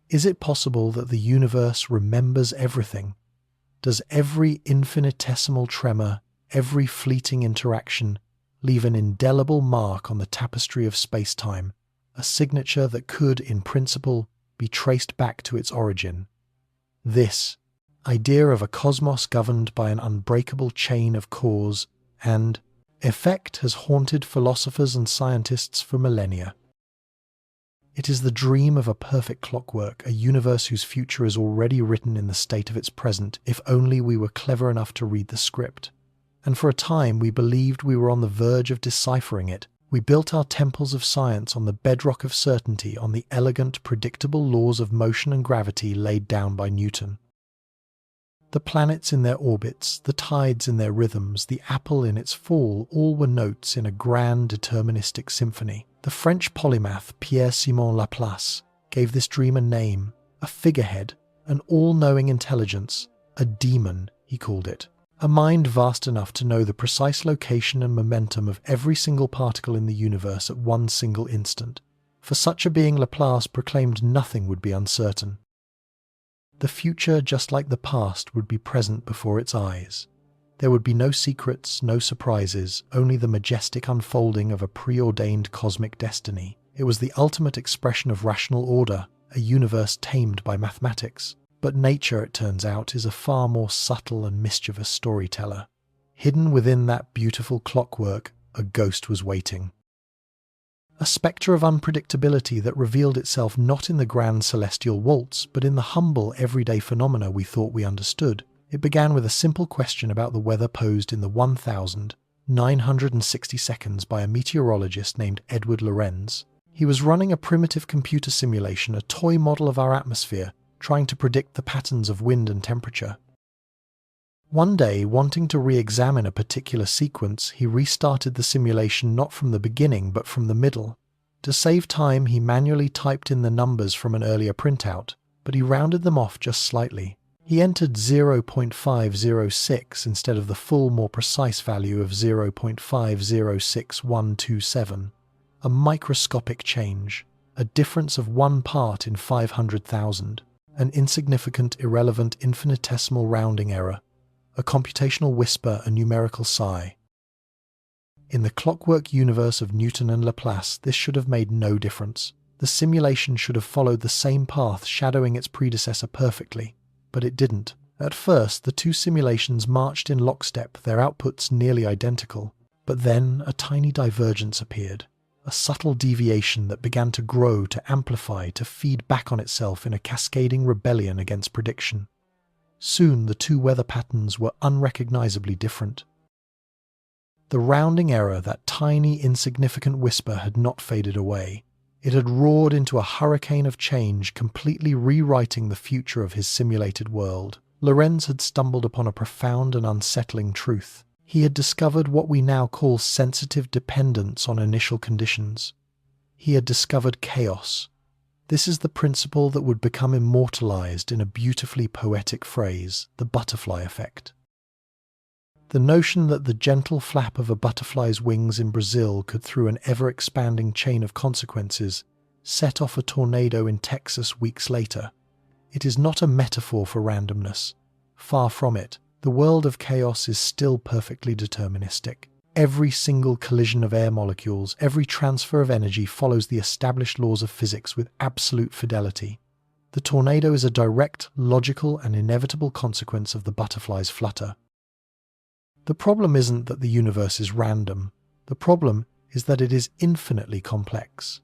Is it possible that the universe remembers everything? Does every infinitesimal tremor, every fleeting interaction, leave an indelible mark on the tapestry of space-time, a signature that could, in principle, be traced back to its origin? This idea of a cosmos governed by an unbreakable chain of cause and effect has haunted philosophers and scientists for millennia. It is the dream of a perfect clockwork, a universe whose future is already written in the state of its present, if only we were clever enough to read the script. And for a time we believed we were on the verge of deciphering it. We built our temples of science on the bedrock of certainty, on the elegant, predictable laws of motion and gravity laid down by Newton. The planets in their orbits, the tides in their rhythms, the apple in its fall, all were notes in a grand deterministic symphony. The French polymath Pierre-Simon Laplace gave this dream a name, a figurehead, an all-knowing intelligence, a demon, he called it. A mind vast enough to know the precise location and momentum of every single particle in the universe at one single instant. For such a being, Laplace proclaimed nothing would be uncertain. The future, just like the past, would be present before its eyes. There would be no secrets, no surprises, only the majestic unfolding of a preordained cosmic destiny. It was the ultimate expression of rational order, a universe tamed by mathematics. But nature, it turns out, is a far more subtle and mischievous storyteller. Hidden within that beautiful clockwork, a ghost was waiting. A spectre of unpredictability that revealed itself not in the grand celestial waltz, but in the humble, everyday phenomena we thought we understood. It began with a simple question about the weather posed in the 1,960 seconds by a meteorologist named Edward Lorenz. He was running a primitive computer simulation, a toy model of our atmosphere, trying to predict the patterns of wind and temperature. One day, wanting to re-examine a particular sequence, he restarted the simulation not from the beginning but from the middle. To save time, he manually typed in the numbers from an earlier printout, but he rounded them off just slightly. He entered 0.506 instead of the full, more precise value of 0.506127. A microscopic change, a difference of 1 part in 500,000, an insignificant, irrelevant, infinitesimal rounding error. A computational whisper, a numerical sigh. In the clockwork universe of Newton and Laplace, this should have made no difference. The simulation should have followed the same path, shadowing its predecessor perfectly. But it didn't. At first, the two simulations marched in lockstep, their outputs nearly identical. But then a tiny divergence appeared. A subtle deviation that began to grow, to amplify, to feed back on itself in a cascading rebellion against prediction. Soon the two weather patterns were unrecognizably different. The rounding error, that tiny, insignificant whisper, had not faded away. It had roared into a hurricane of change, completely rewriting the future of his simulated world. Lorenz had stumbled upon a profound and unsettling truth. He had discovered what we now call sensitive dependence on initial conditions. He had discovered chaos. This is the principle that would become immortalized in a beautifully poetic phrase, the butterfly effect. The notion that the gentle flap of a butterfly's wings in Brazil could, through an ever-expanding chain of consequences, set off a tornado in Texas weeks later. It is not a metaphor for randomness. Far from it. The world of chaos is still perfectly deterministic. Every single collision of air molecules, every transfer of energy follows the established laws of physics with absolute fidelity. The tornado is a direct, logical, and inevitable consequence of the butterfly's flutter. The problem isn't that the universe is random. The problem is that it is infinitely complex.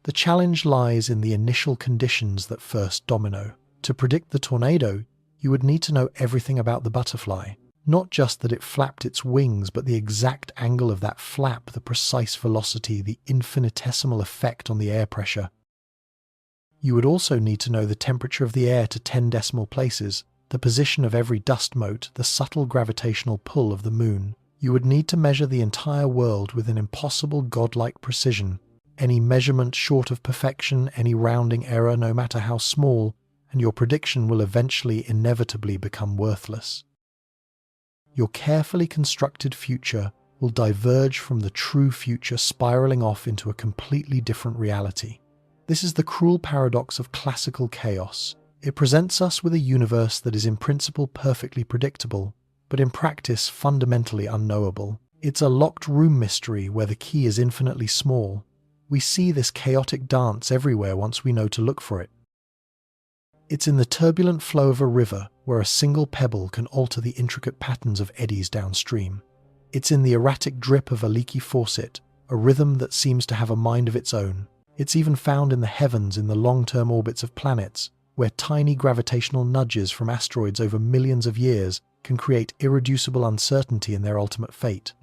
The challenge lies in the initial conditions that first domino. To predict the tornado, you would need to know everything about the butterfly. Not just that it flapped its wings, but the exact angle of that flap, the precise velocity, the infinitesimal effect on the air pressure. You would also need to know the temperature of the air to 10 decimal places, the position of every dust mote, the subtle gravitational pull of the moon. You would need to measure the entire world with an impossible godlike precision. Any measurement short of perfection, any rounding error, no matter how small, and your prediction will eventually inevitably become worthless. Your carefully constructed future will diverge from the true future, spiraling off into a completely different reality. This is the cruel paradox of classical chaos. It presents us with a universe that is in principle perfectly predictable, but in practice fundamentally unknowable. It's a locked room mystery where the key is infinitely small. We see this chaotic dance everywhere once we know to look for it. It's in the turbulent flow of a river where a single pebble can alter the intricate patterns of eddies downstream. It's in the erratic drip of a leaky faucet, a rhythm that seems to have a mind of its own. It's even found in the heavens in the long-term orbits of planets, where tiny gravitational nudges from asteroids over millions of years can create irreducible uncertainty in their ultimate fate.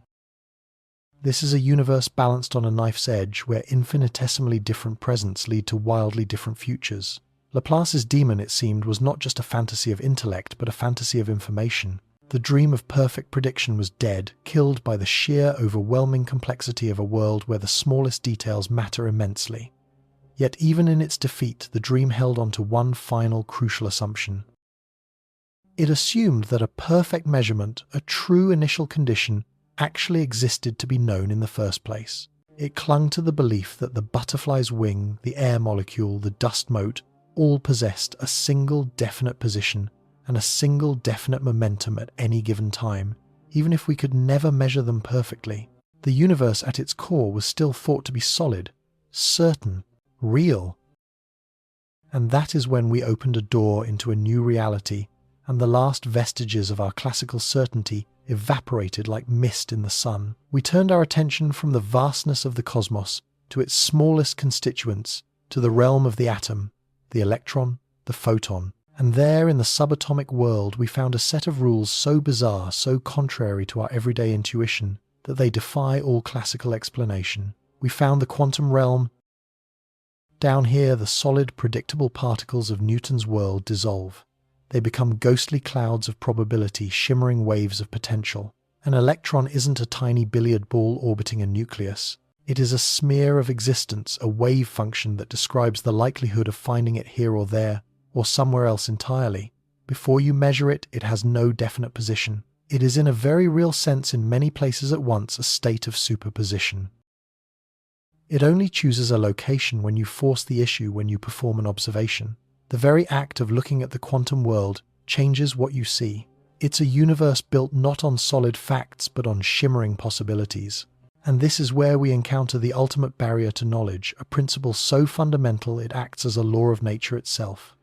This is a universe balanced on a knife's edge where infinitesimally different presents lead to wildly different futures. Laplace's demon, it seemed, was not just a fantasy of intellect, but a fantasy of information. The dream of perfect prediction was dead, killed by the sheer, overwhelming complexity of a world where the smallest details matter immensely. Yet even in its defeat, the dream held on to one final crucial assumption. It assumed that a perfect measurement, a true initial condition, actually existed to be known in the first place. It clung to the belief that the butterfly's wing, the air molecule, the dust mote, all possessed a single definite position and a single definite momentum at any given time, even if we could never measure them perfectly. The universe at its core was still thought to be solid, certain, real. And that is when we opened a door into a new reality, and the last vestiges of our classical certainty evaporated like mist in the sun. We turned our attention from the vastness of the cosmos to its smallest constituents, to the realm of the atom, the electron, the photon. And there, in the subatomic world, we found a set of rules so bizarre, so contrary to our everyday intuition, that they defy all classical explanation. We found the quantum realm. Down here, the solid, predictable particles of Newton's world dissolve. They become ghostly clouds of probability, shimmering waves of potential. An electron isn't a tiny billiard ball orbiting a nucleus. It is a smear of existence, a wave function that describes the likelihood of finding it here or there, or somewhere else entirely. Before you measure it, it has no definite position. It is in a very real sense in many places at once a state of superposition. It only chooses a location when you force the issue when you perform an observation. The very act of looking at the quantum world changes what you see. It's a universe built not on solid facts but on shimmering possibilities. And this is where we encounter the ultimate barrier to knowledge, a principle so fundamental it acts as a law of nature itself.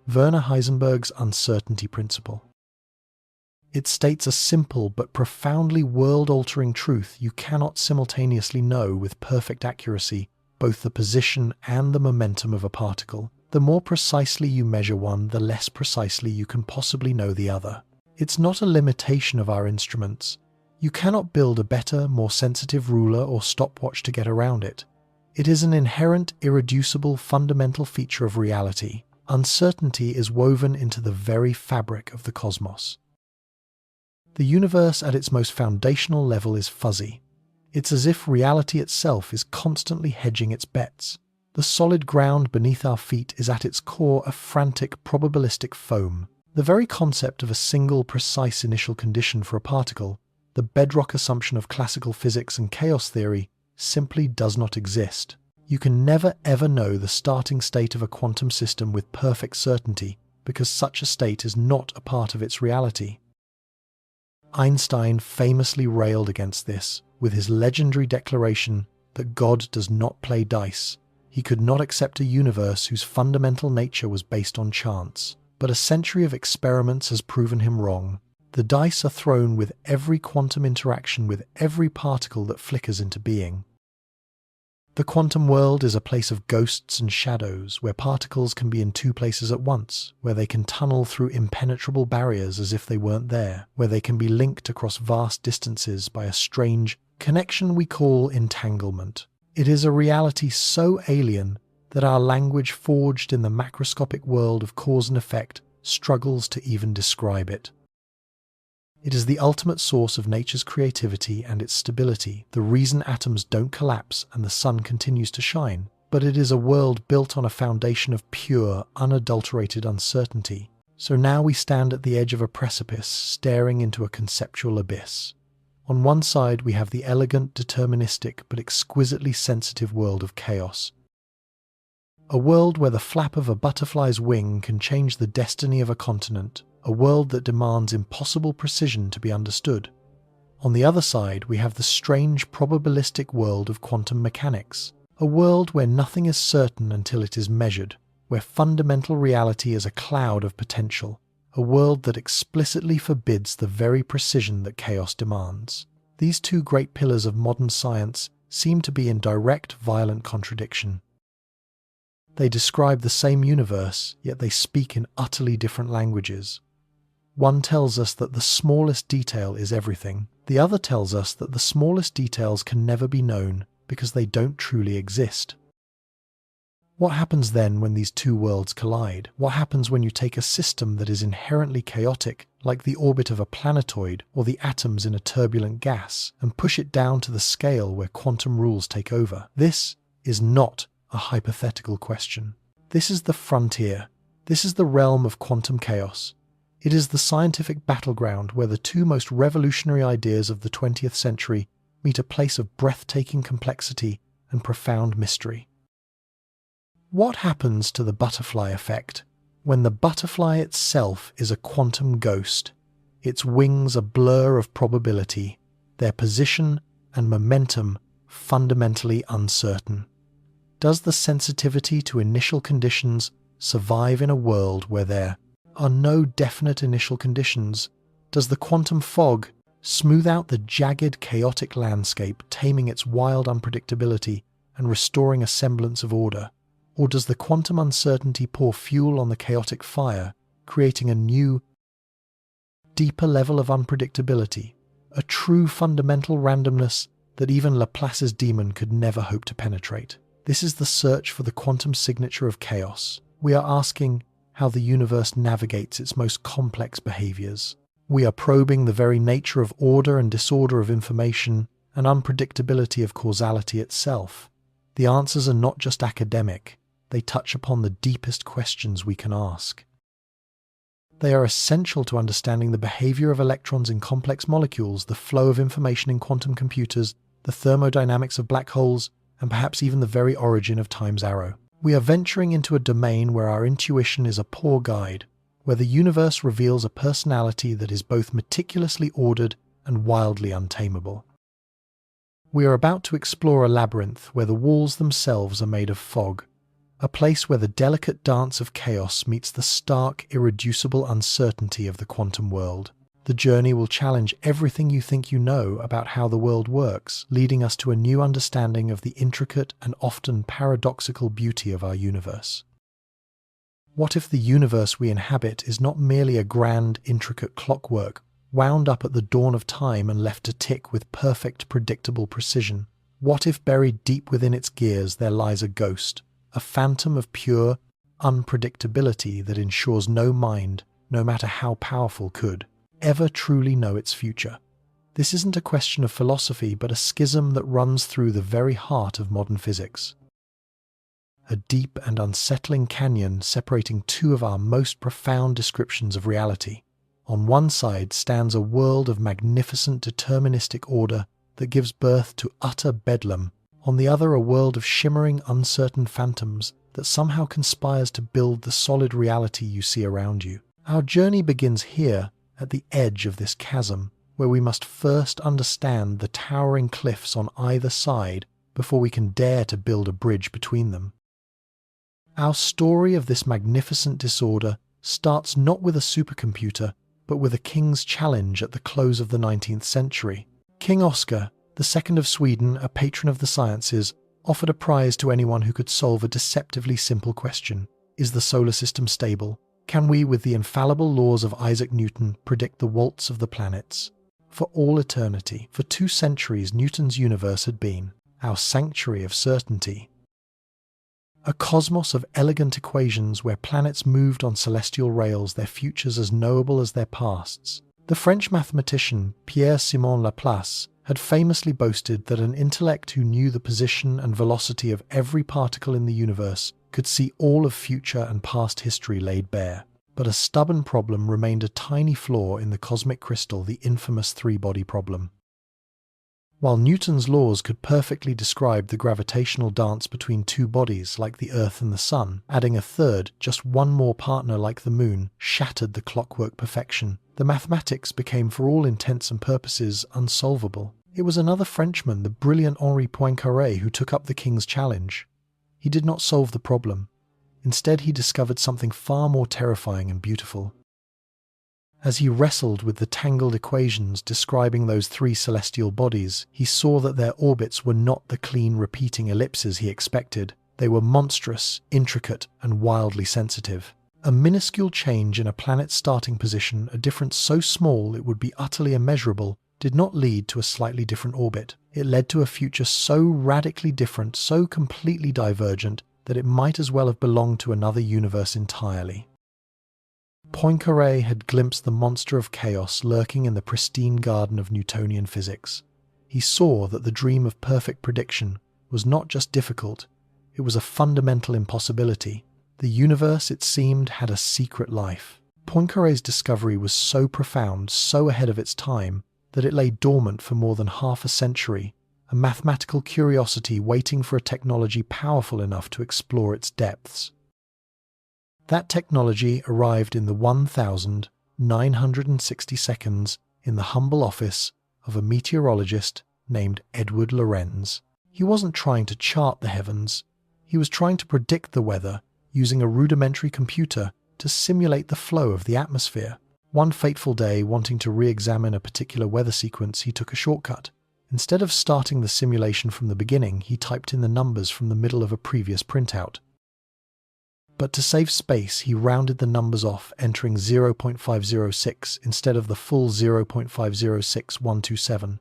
Werner Heisenberg's uncertainty principle. It states a simple but profoundly world-altering truth: you cannot simultaneously know with perfect accuracy both the position and the momentum of a particle. The more precisely you measure one, the less precisely you can possibly know the other. It's not a limitation of our instruments. You cannot build a better, more sensitive ruler or stopwatch to get around it. It is an inherent, irreducible, fundamental feature of reality. Uncertainty is woven into the very fabric of the cosmos. The universe at its most foundational level is fuzzy. It's as if reality itself is constantly hedging its bets. The solid ground beneath our feet is at its core a frantic, probabilistic foam. The very concept of a single, precise initial condition for a particle, the bedrock assumption of classical physics and chaos theory, simply does not exist. You can never ever know the starting state of a quantum system with perfect certainty, because such a state is not a part of its reality. Einstein famously railed against this, with his legendary declaration that God does not play dice. He could not accept a universe whose fundamental nature was based on chance. But a century of experiments has proven him wrong. The dice are thrown with every quantum interaction with every particle that flickers into being. The quantum world is a place of ghosts and shadows, where particles can be in two places at once, where they can tunnel through impenetrable barriers as if they weren't there, where they can be linked across vast distances by a strange connection we call entanglement. It is a reality so alien that our language forged in the macroscopic world of cause and effect struggles to even describe it. It is the ultimate source of nature's creativity and its stability, the reason atoms don't collapse and the sun continues to shine. But it is a world built on a foundation of pure, unadulterated uncertainty. So now we stand at the edge of a precipice, staring into a conceptual abyss. On one side we have the elegant, deterministic, but exquisitely sensitive world of chaos. A world where the flap of a butterfly's wing can change the destiny of a continent, a world that demands impossible precision to be understood. On the other side, we have the strange probabilistic world of quantum mechanics, a world where nothing is certain until it is measured, where fundamental reality is a cloud of potential, a world that explicitly forbids the very precision that chaos demands. These two great pillars of modern science seem to be in direct, violent contradiction. They describe the same universe, yet they speak in utterly different languages. One tells us that the smallest detail is everything. The other tells us that the smallest details can never be known because they don't truly exist. What happens then when these two worlds collide? What happens when you take a system that is inherently chaotic, like the orbit of a planetoid or the atoms in a turbulent gas, and push it down to the scale where quantum rules take over? This is not a hypothetical question. This is the frontier. This is the realm of quantum chaos. It is the scientific battleground where the two most revolutionary ideas of the 20th century meet a place of breathtaking complexity and profound mystery. What happens to the butterfly effect when the butterfly itself is a quantum ghost, its wings a blur of probability, their position and momentum fundamentally uncertain? Does the sensitivity to initial conditions survive in a world where there are no definite initial conditions? Does the quantum fog smooth out the jagged, chaotic landscape, taming its wild unpredictability and restoring a semblance of order? Or does the quantum uncertainty pour fuel on the chaotic fire, creating a new, deeper level of unpredictability, a true fundamental randomness that even Laplace's demon could never hope to penetrate? This is the search for the quantum signature of chaos. We are asking how the universe navigates its most complex behaviors. We are probing the very nature of order and disorder of information and unpredictability of causality itself. The answers are not just academic, they touch upon the deepest questions we can ask. They are essential to understanding the behavior of electrons in complex molecules, the flow of information in quantum computers, the thermodynamics of black holes, and perhaps even the very origin of time's arrow. We are venturing into a domain where our intuition is a poor guide, where the universe reveals a personality that is both meticulously ordered and wildly untamable. We are about to explore a labyrinth where the walls themselves are made of fog, a place where the delicate dance of chaos meets the stark, irreducible uncertainty of the quantum world. The journey will challenge everything you think you know about how the world works, leading us to a new understanding of the intricate and often paradoxical beauty of our universe. What if the universe we inhabit is not merely a grand, intricate clockwork, wound up at the dawn of time and left to tick with perfect, predictable precision? What if buried deep within its gears there lies a ghost, a phantom of pure unpredictability that ensures no mind, no matter how powerful, could ever truly know its future? This isn't a question of philosophy, but a schism that runs through the very heart of modern physics. A deep and unsettling canyon separating two of our most profound descriptions of reality. On one side stands a world of magnificent deterministic order that gives birth to utter bedlam. On the other, a world of shimmering, uncertain phantoms that somehow conspires to build the solid reality you see around you. Our journey begins here, at the edge of this chasm, where we must first understand the towering cliffs on either side before we can dare to build a bridge between them. Our story of this magnificent disorder starts not with a supercomputer, but with a king's challenge at the close of the 19th century. King Oscar, the second of Sweden, a patron of the sciences, offered a prize to anyone who could solve a deceptively simple question. Is the solar system stable? Can we, with the infallible laws of Isaac Newton, predict the waltz of the planets? For all eternity, for 2 centuries, Newton's universe had been our sanctuary of certainty. A cosmos of elegant equations where planets moved on celestial rails, their futures as knowable as their pasts. The French mathematician Pierre-Simon Laplace had famously boasted that an intellect who knew the position and velocity of every particle in the universe could see all of future and past history laid bare. But a stubborn problem remained, a tiny flaw in the cosmic crystal, the infamous three-body problem. While Newton's laws could perfectly describe the gravitational dance between two bodies like the Earth and the Sun, adding a third, just one more partner like the Moon, shattered the clockwork perfection. The mathematics became, for all intents and purposes, unsolvable. It was another Frenchman, the brilliant Henri Poincaré, who took up the King's challenge. He did not solve the problem. Instead, he discovered something far more terrifying and beautiful. As he wrestled with the tangled equations describing those three celestial bodies, he saw that their orbits were not the clean repeating ellipses he expected. They were monstrous, intricate, and wildly sensitive. A minuscule change in a planet's starting position, a difference so small it would be utterly immeasurable, did not lead to a slightly different orbit. It led to a future so radically different, so completely divergent, that it might as well have belonged to another universe entirely. Poincaré had glimpsed the monster of chaos lurking in the pristine garden of Newtonian physics. He saw that the dream of perfect prediction was not just difficult, it was a fundamental impossibility. The universe, it seemed, had a secret life. Poincaré's discovery was so profound, so ahead of its time, that it lay dormant for more than half a century, a mathematical curiosity waiting for a technology powerful enough to explore its depths. That technology arrived in the 1960 seconds in the humble office of a meteorologist named Edward Lorenz. He wasn't trying to chart the heavens, he was trying to predict the weather using a rudimentary computer to simulate the flow of the atmosphere. One fateful day, wanting to re-examine a particular weather sequence, he took a shortcut. Instead of starting the simulation from the beginning, he typed in the numbers from the middle of a previous printout. But to save space, he rounded the numbers off, entering 0.506 instead of the full 0.506127,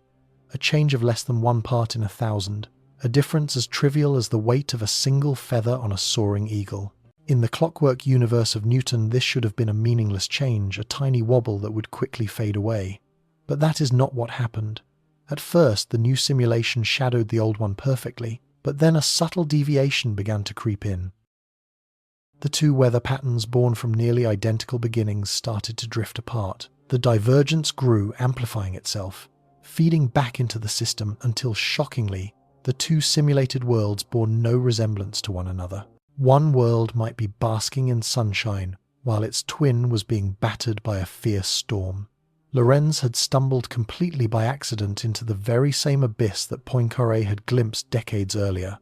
a change of less than 1 part in 1,000, a difference as trivial as the weight of a single feather on a soaring eagle. In the clockwork universe of Newton, this should have been a meaningless change, a tiny wobble that would quickly fade away. But that is not what happened. At first, the new simulation shadowed the old one perfectly, but then a subtle deviation began to creep in. The two weather patterns, born from nearly identical beginnings, started to drift apart. The divergence grew, amplifying itself, feeding back into the system until, shockingly, the two simulated worlds bore no resemblance to one another. One world might be basking in sunshine, while its twin was being battered by a fierce storm. Lorenz had stumbled completely by accident into the very same abyss that Poincaré had glimpsed decades earlier.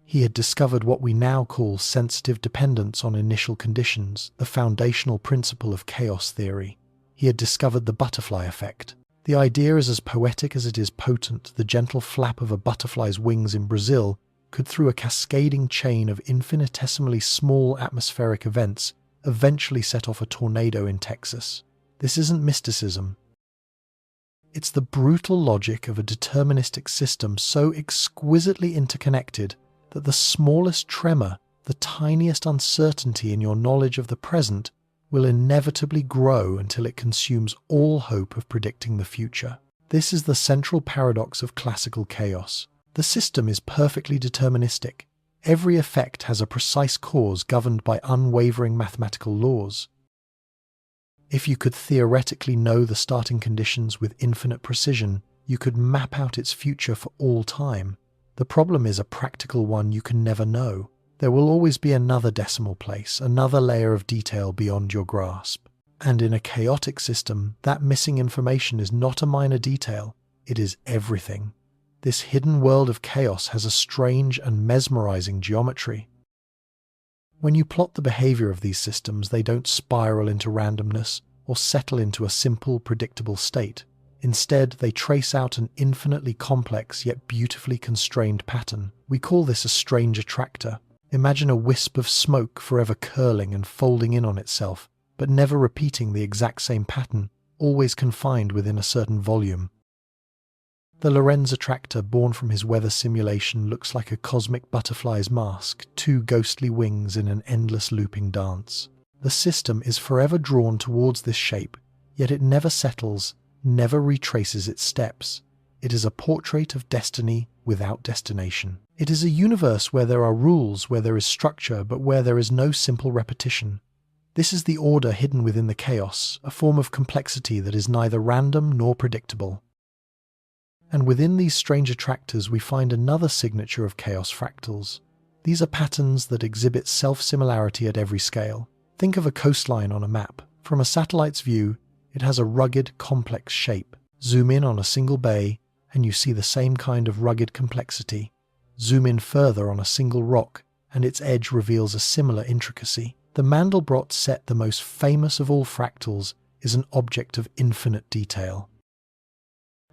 He had discovered what we now call sensitive dependence on initial conditions, the foundational principle of chaos theory. He had discovered the butterfly effect. The idea is as poetic as it is potent. The gentle flap of a butterfly's wings in Brazil could, through a cascading chain of infinitesimally small atmospheric events, eventually set off a tornado in Texas. This isn't mysticism. It's the brutal logic of a deterministic system so exquisitely interconnected that the smallest tremor, the tiniest uncertainty in your knowledge of the present, will inevitably grow until it consumes all hope of predicting the future. This is the central paradox of classical chaos. The system is perfectly deterministic. Every effect has a precise cause governed by unwavering mathematical laws. If you could theoretically know the starting conditions with infinite precision, you could map out its future for all time. The problem is a practical one: you can never know. There will always be another decimal place, another layer of detail beyond your grasp. And in a chaotic system, that missing information is not a minor detail, it is everything. This hidden world of chaos has a strange and mesmerizing geometry. When you plot the behavior of these systems, they don't spiral into randomness or settle into a simple, predictable state. Instead, they trace out an infinitely complex yet beautifully constrained pattern. We call this a strange attractor. Imagine a wisp of smoke forever curling and folding in on itself, but never repeating the exact same pattern, always confined within a certain volume. The Lorenz attractor, born from his weather simulation, looks like a cosmic butterfly's mask, two ghostly wings in an endless looping dance. The system is forever drawn towards this shape, yet it never settles, never retraces its steps. It is a portrait of destiny without destination. It is a universe where there are rules, where there is structure, but where there is no simple repetition. This is the order hidden within the chaos, a form of complexity that is neither random nor predictable. And within these strange attractors we find another signature of chaos fractals. These are patterns that exhibit self-similarity at every scale. Think of a coastline on a map. From a satellite's view, it has a rugged, complex shape. Zoom in on a single bay, and you see the same kind of rugged complexity. Zoom in further on a single rock, and its edge reveals a similar intricacy. The Mandelbrot set, the most famous of all fractals, is an object of infinite detail.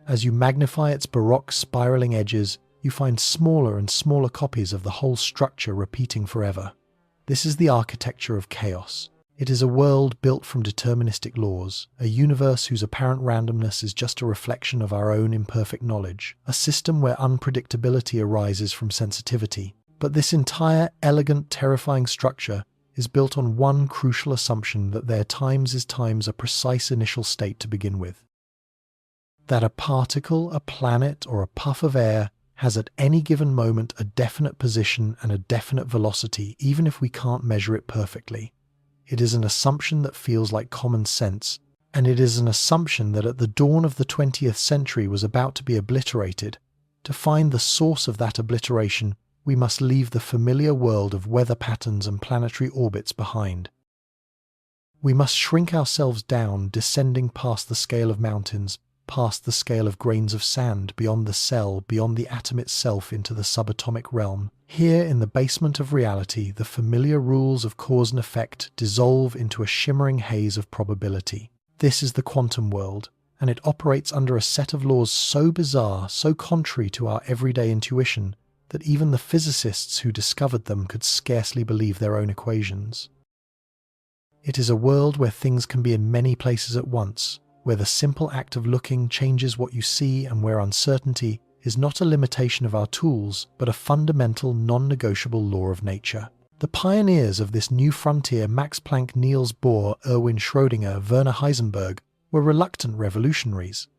As you magnify its baroque spiraling edges, you find smaller and smaller copies of the whole structure repeating forever. This is the architecture of chaos. It is a world built from deterministic laws, a universe whose apparent randomness is just a reflection of our own imperfect knowledge, a system where unpredictability arises from sensitivity. But this entire, elegant, terrifying structure is built on one crucial assumption, that there times is times a precise initial state to begin with. That a particle, a planet, or a puff of air has at any given moment a definite position and a definite velocity, even if we can't measure it perfectly. It is an assumption that feels like common sense, and it is an assumption that at the dawn of the 20th century was about to be obliterated. To find the source of that obliteration, we must leave the familiar world of weather patterns and planetary orbits behind. We must shrink ourselves down, descending past the scale of mountains, past the scale of grains of sand, beyond the cell, beyond the atom itself, into the subatomic realm. Here, in the basement of reality, the familiar rules of cause and effect dissolve into a shimmering haze of probability. This is the quantum world, and it operates under a set of laws so bizarre, so contrary to our everyday intuition, that even the physicists who discovered them could scarcely believe their own equations. It is a world where things can be in many places at once, where the simple act of looking changes what you see, and where uncertainty is not a limitation of our tools, but a fundamental, non-negotiable law of nature. The pioneers of this new frontier, Max Planck, Niels Bohr, Erwin Schrödinger, Werner Heisenberg, were reluctant revolutionaries.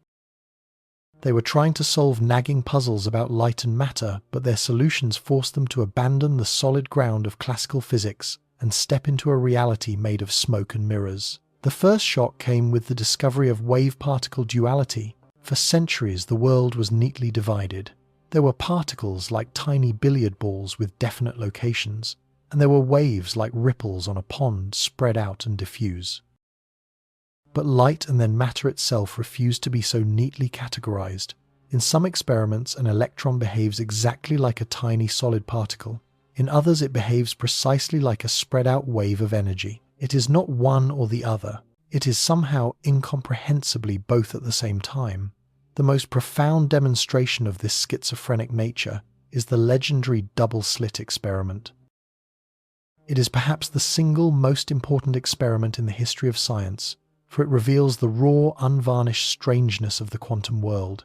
They were trying to solve nagging puzzles about light and matter, but their solutions forced them to abandon the solid ground of classical physics and step into a reality made of smoke and mirrors. The first shock came with the discovery of wave-particle duality. For centuries, the world was neatly divided. There were particles like tiny billiard balls with definite locations, and there were waves like ripples on a pond, spread out and diffuse. But light and then matter itself refused to be so neatly categorized. In some experiments, an electron behaves exactly like a tiny solid particle. In others, it behaves precisely like a spread-out wave of energy. It is not one or the other. It is somehow incomprehensibly both at the same time. The most profound demonstration of this schizophrenic nature is the legendary double-slit experiment. It is perhaps the single most important experiment in the history of science, for it reveals the raw, unvarnished strangeness of the quantum world.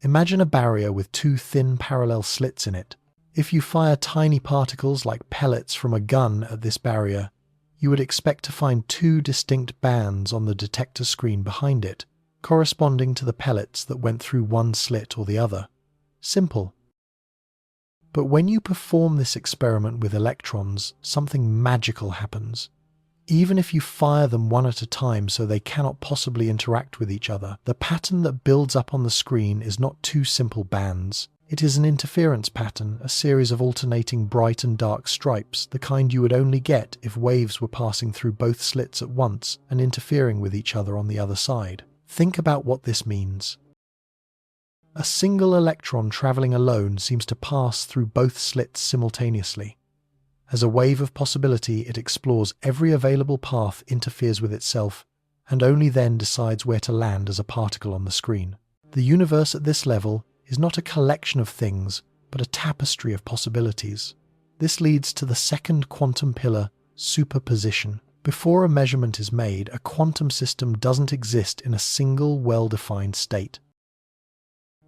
Imagine a barrier with two thin parallel slits in it. If you fire tiny particles like pellets from a gun at this barrier, you would expect to find two distinct bands on the detector screen behind it, corresponding to the pellets that went through one slit or the other. Simple. But when you perform this experiment with electrons, something magical happens. Even if you fire them one at a time so they cannot possibly interact with each other, the pattern that builds up on the screen is not two simple bands. It is an interference pattern, a series of alternating bright and dark stripes, the kind you would only get if waves were passing through both slits at once and interfering with each other on the other side. Think about what this means. A single electron traveling alone seems to pass through both slits simultaneously. As a wave of possibility, it explores every available path, interferes with itself, and only then decides where to land as a particle on the screen. The universe at this level is not a collection of things, but a tapestry of possibilities. This leads to the second quantum pillar, superposition. Before a measurement is made, a quantum system doesn't exist in a single, well-defined state.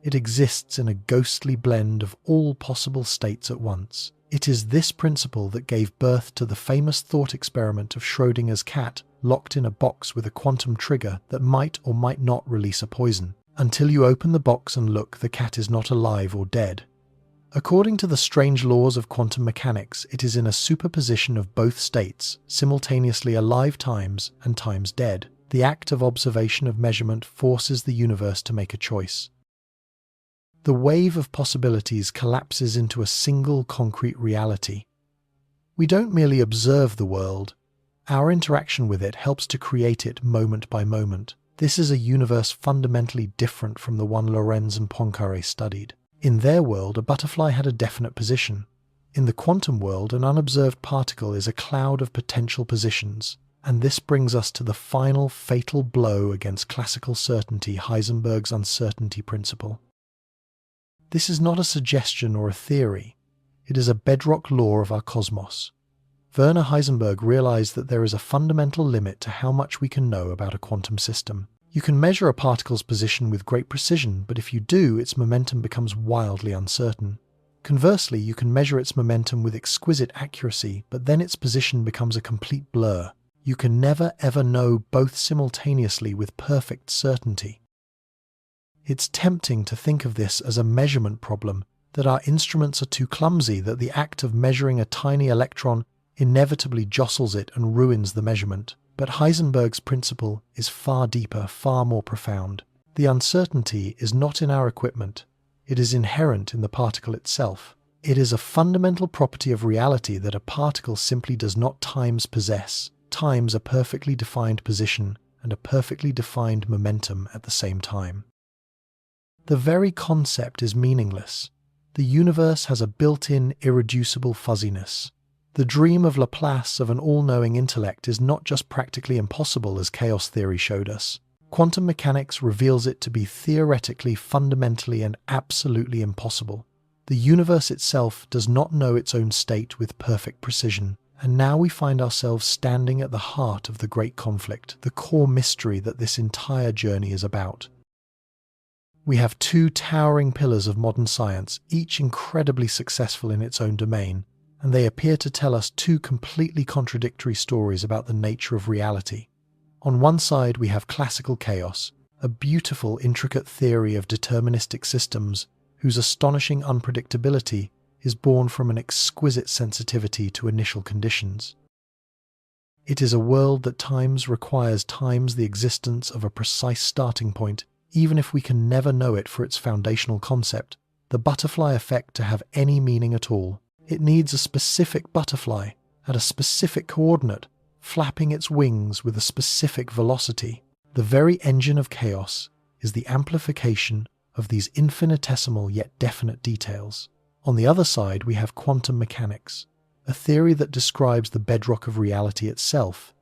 It exists in a ghostly blend of all possible states at once. It is this principle that gave birth to the famous thought experiment of Schrödinger's cat, locked in a box with a quantum trigger that might or might not release a poison. Until you open the box and look, the cat is not alive or dead. According to the strange laws of quantum mechanics, it is in a superposition of both states, simultaneously alive times and times dead. The act of observation of measurement forces the universe to make a choice. The wave of possibilities collapses into a single concrete reality. We don't merely observe the world. Our interaction with it helps to create it moment by moment. This is a universe fundamentally different from the one Lorenz and Poincaré studied. In their world, a butterfly had a definite position. In the quantum world, an unobserved particle is a cloud of potential positions. And this brings us to the final fatal blow against classical certainty, Heisenberg's uncertainty principle. This is not a suggestion or a theory. It is a bedrock law of our cosmos. Werner Heisenberg realized that there is a fundamental limit to how much we can know about a quantum system. You can measure a particle's position with great precision, but if you do, its momentum becomes wildly uncertain. Conversely, you can measure its momentum with exquisite accuracy, but then its position becomes a complete blur. You can never ever know both simultaneously with perfect certainty. It's tempting to think of this as a measurement problem, that our instruments are too clumsy, that the act of measuring a tiny electron inevitably jostles it and ruins the measurement. But Heisenberg's principle is far deeper, far more profound. The uncertainty is not in our equipment. It is inherent in the particle itself. It is a fundamental property of reality that a particle simply does not times possess. Times a perfectly defined position and a perfectly defined momentum at the same time. The very concept is meaningless. The universe has a built-in, irreducible fuzziness. The dream of Laplace of an all-knowing intellect is not just practically impossible, as chaos theory showed us. Quantum mechanics reveals it to be theoretically, fundamentally, and absolutely impossible. The universe itself does not know its own state with perfect precision. And now we find ourselves standing at the heart of the great conflict, the core mystery that this entire journey is about. We have two towering pillars of modern science, each incredibly successful in its own domain, and they appear to tell us two completely contradictory stories about the nature of reality. On one side, we have classical chaos, a beautiful, intricate theory of deterministic systems whose astonishing unpredictability is born from an exquisite sensitivity to initial conditions. It is a world that times requires times the existence of a precise starting point, even if we can never know it for its foundational concept, the butterfly effect, to have any meaning at all. It needs a specific butterfly at a specific coordinate, flapping its wings with a specific velocity. The very engine of chaos is the amplification of these infinitesimal yet definite details. On the other side, we have quantum mechanics, a theory that describes the bedrock of reality itself.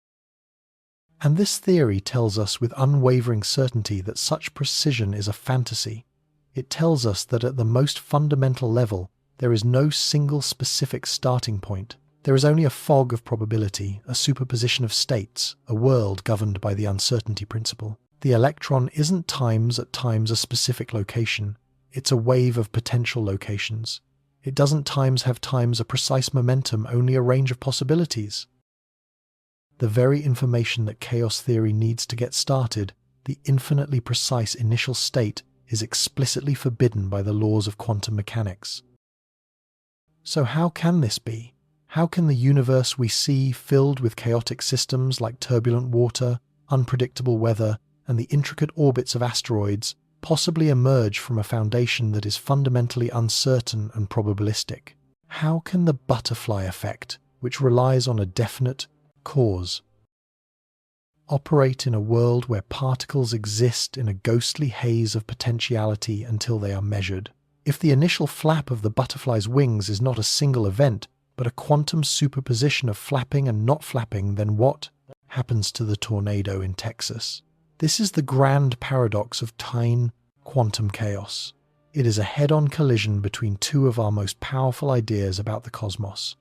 And this theory tells us with unwavering certainty that such precision is a fantasy. It tells us that at the most fundamental level, there is no single specific starting point. There is only a fog of probability, a superposition of states, a world governed by the uncertainty principle. The electron isn't times at times a specific location. It's a wave of potential locations. It doesn't times have times a precise momentum, only a range of possibilities. The very information that chaos theory needs to get started, the infinitely precise initial state, is explicitly forbidden by the laws of quantum mechanics. So how can this be? How can the universe we see, filled with chaotic systems like turbulent water, unpredictable weather, and the intricate orbits of asteroids, possibly emerge from a foundation that is fundamentally uncertain and probabilistic? How can the butterfly effect, which relies on a definite cause, operate in a world where particles exist in a ghostly haze of potentiality until they are measured? If the initial flap of the butterfly's wings is not a single event, but a quantum superposition of flapping and not flapping, then what happens to the tornado in Texas? This is the grand paradox of time quantum chaos. It is a head-on collision between two of our most powerful ideas about the cosmos.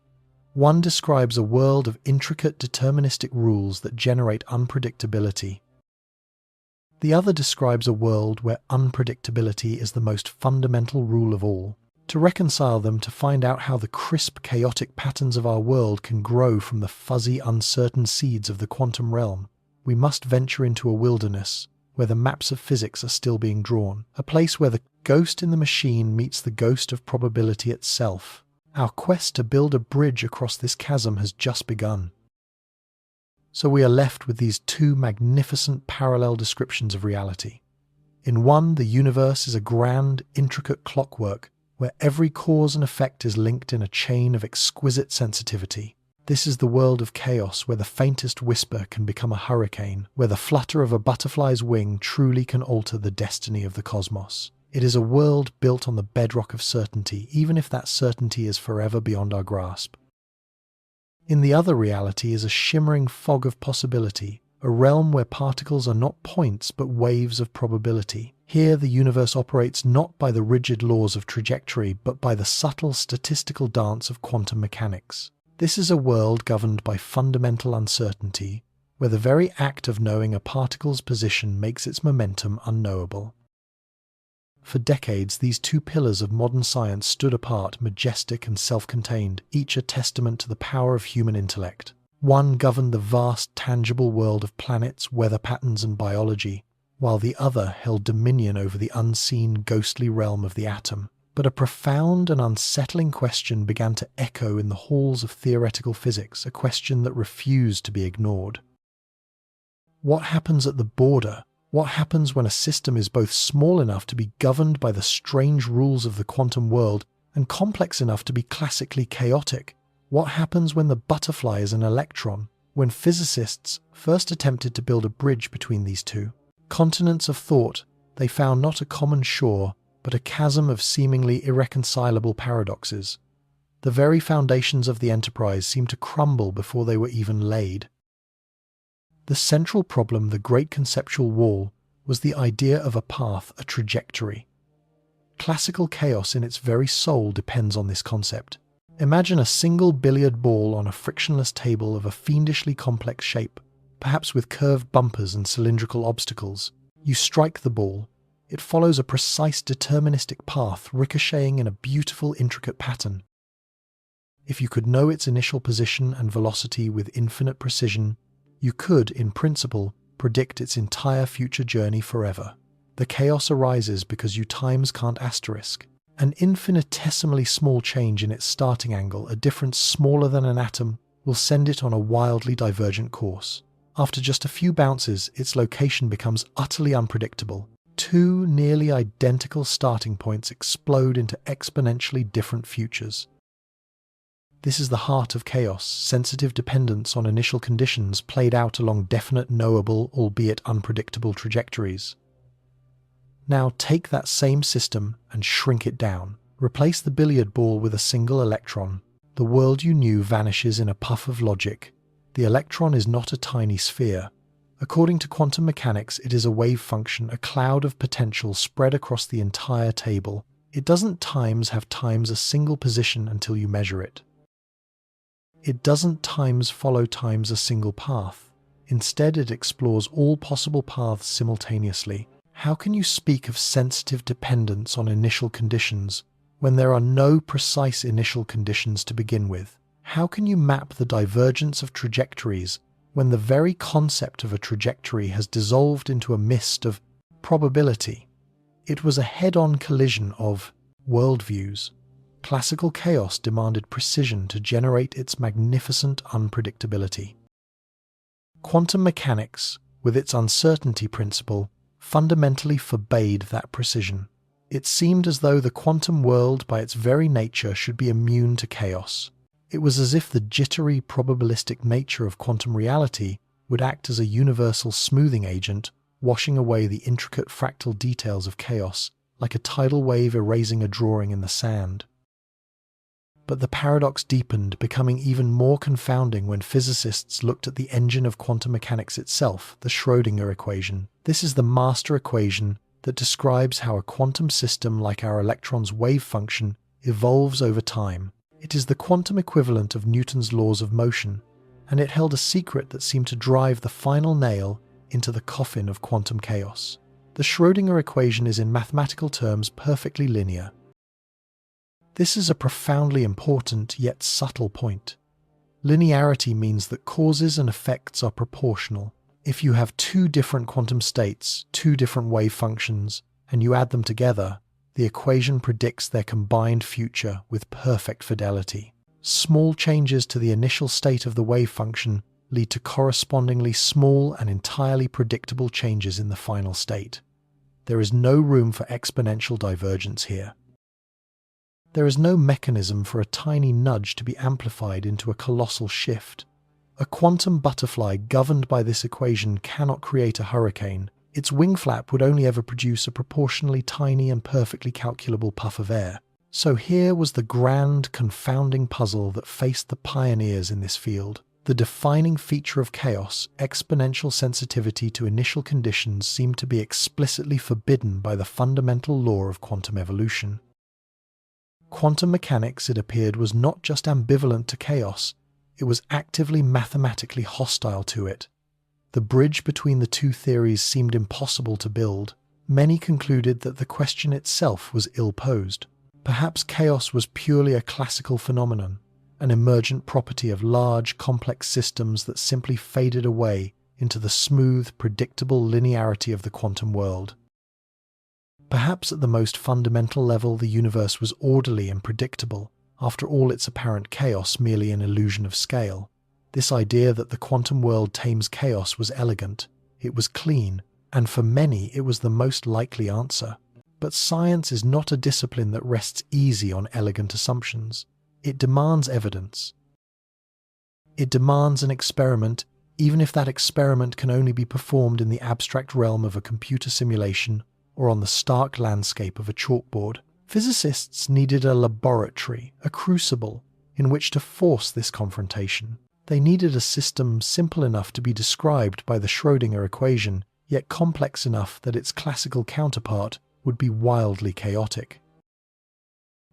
One describes a world of intricate deterministic rules that generate unpredictability. The other describes a world where unpredictability is the most fundamental rule of all. To reconcile them, to find out how the crisp, chaotic patterns of our world can grow from the fuzzy, uncertain seeds of the quantum realm, we must venture into a wilderness where the maps of physics are still being drawn, a place where the ghost in the machine meets the ghost of probability itself. Our quest to build a bridge across this chasm has just begun. So we are left with these two magnificent parallel descriptions of reality. In one, the universe is a grand, intricate clockwork where every cause and effect is linked in a chain of exquisite sensitivity. This is the world of chaos, where the faintest whisper can become a hurricane, where the flutter of a butterfly's wing truly can alter the destiny of the cosmos. It is a world built on the bedrock of certainty, even if that certainty is forever beyond our grasp. In the other reality is a shimmering fog of possibility, a realm where particles are not points but waves of probability. Here the universe operates not by the rigid laws of trajectory but by the subtle statistical dance of quantum mechanics. This is a world governed by fundamental uncertainty, where the very act of knowing a particle's position makes its momentum unknowable. For decades, these two pillars of modern science stood apart, majestic and self-contained, each a testament to the power of human intellect. One governed the vast, tangible world of planets, weather patterns, and biology, while the other held dominion over the unseen, ghostly realm of the atom. But a profound and unsettling question began to echo in the halls of theoretical physics, a question that refused to be ignored. What happens at the border? What happens when a system is both small enough to be governed by the strange rules of the quantum world and complex enough to be classically chaotic? What happens when the butterfly is an electron? When physicists first attempted to build a bridge between these two continents of thought, they found not a common shore, but a chasm of seemingly irreconcilable paradoxes. The very foundations of the enterprise seemed to crumble before they were even laid. The central problem, the great conceptual wall, was the idea of a path, a trajectory. Classical chaos in its very soul depends on this concept. Imagine a single billiard ball on a frictionless table of a fiendishly complex shape, perhaps with curved bumpers and cylindrical obstacles. You strike the ball. It follows a precise deterministic path, ricocheting in a beautiful, intricate pattern. If you could know its initial position and velocity with infinite precision, you could, in principle, predict its entire future journey forever. The chaos arises because you times can't asterisk. An infinitesimally small change in its starting angle, a difference smaller than an atom, will send it on a wildly divergent course. After just a few bounces, its location becomes utterly unpredictable. Two nearly identical starting points explode into exponentially different futures. This is the heart of chaos, sensitive dependence on initial conditions played out along definite, knowable, albeit unpredictable trajectories. Now take that same system and shrink it down. Replace the billiard ball with a single electron. The world you knew vanishes in a puff of logic. The electron is not a tiny sphere. According to quantum mechanics, it is a wave function, a cloud of potential spread across the entire table. It doesn't have times a single position until you measure it. It doesn't follow a single path. Instead, it explores all possible paths simultaneously. How can you speak of sensitive dependence on initial conditions when there are no precise initial conditions to begin with? How can you map the divergence of trajectories when the very concept of a trajectory has dissolved into a mist of probability? It was a head-on collision of worldviews. Classical chaos demanded precision to generate its magnificent unpredictability. Quantum mechanics, with its uncertainty principle, fundamentally forbade that precision. It seemed as though the quantum world, by its very nature, should be immune to chaos. It was as if the jittery, probabilistic nature of quantum reality would act as a universal smoothing agent, washing away the intricate fractal details of chaos, like a tidal wave erasing a drawing in the sand. But the paradox deepened, becoming even more confounding when physicists looked at the engine of quantum mechanics itself, the Schrödinger equation. This is the master equation that describes how a quantum system like our electron's wave function evolves over time. It is the quantum equivalent of Newton's laws of motion, and it held a secret that seemed to drive the final nail into the coffin of quantum chaos. The Schrödinger equation is in mathematical terms perfectly linear. This is a profoundly important yet subtle point. Linearity means that causes and effects are proportional. If you have two different quantum states, two different wave functions, and you add them together, the equation predicts their combined future with perfect fidelity. Small changes to the initial state of the wave function lead to correspondingly small and entirely predictable changes in the final state. There is no room for exponential divergence here. There is no mechanism for a tiny nudge to be amplified into a colossal shift. A quantum butterfly governed by this equation cannot create a hurricane. Its wing flap would only ever produce a proportionally tiny and perfectly calculable puff of air. So here was the grand, confounding puzzle that faced the pioneers in this field. The defining feature of chaos, exponential sensitivity to initial conditions, seemed to be explicitly forbidden by the fundamental law of quantum evolution. Quantum mechanics, it appeared, was not just ambivalent to chaos, it was actively mathematically hostile to it. The bridge between the two theories seemed impossible to build. Many concluded that the question itself was ill-posed. Perhaps chaos was purely a classical phenomenon, an emergent property of large, complex systems that simply faded away into the smooth, predictable linearity of the quantum world. Perhaps at the most fundamental level, the universe was orderly and predictable, after all its apparent chaos merely an illusion of scale. This idea that the quantum world tames chaos was elegant, it was clean, and for many it was the most likely answer. But science is not a discipline that rests easy on elegant assumptions. It demands evidence. It demands an experiment, even if that experiment can only be performed in the abstract realm of a computer simulation or on the stark landscape of a chalkboard. Physicists needed a laboratory, a crucible, in which to force this confrontation. They needed a system simple enough to be described by the Schrödinger equation, yet complex enough that its classical counterpart would be wildly chaotic.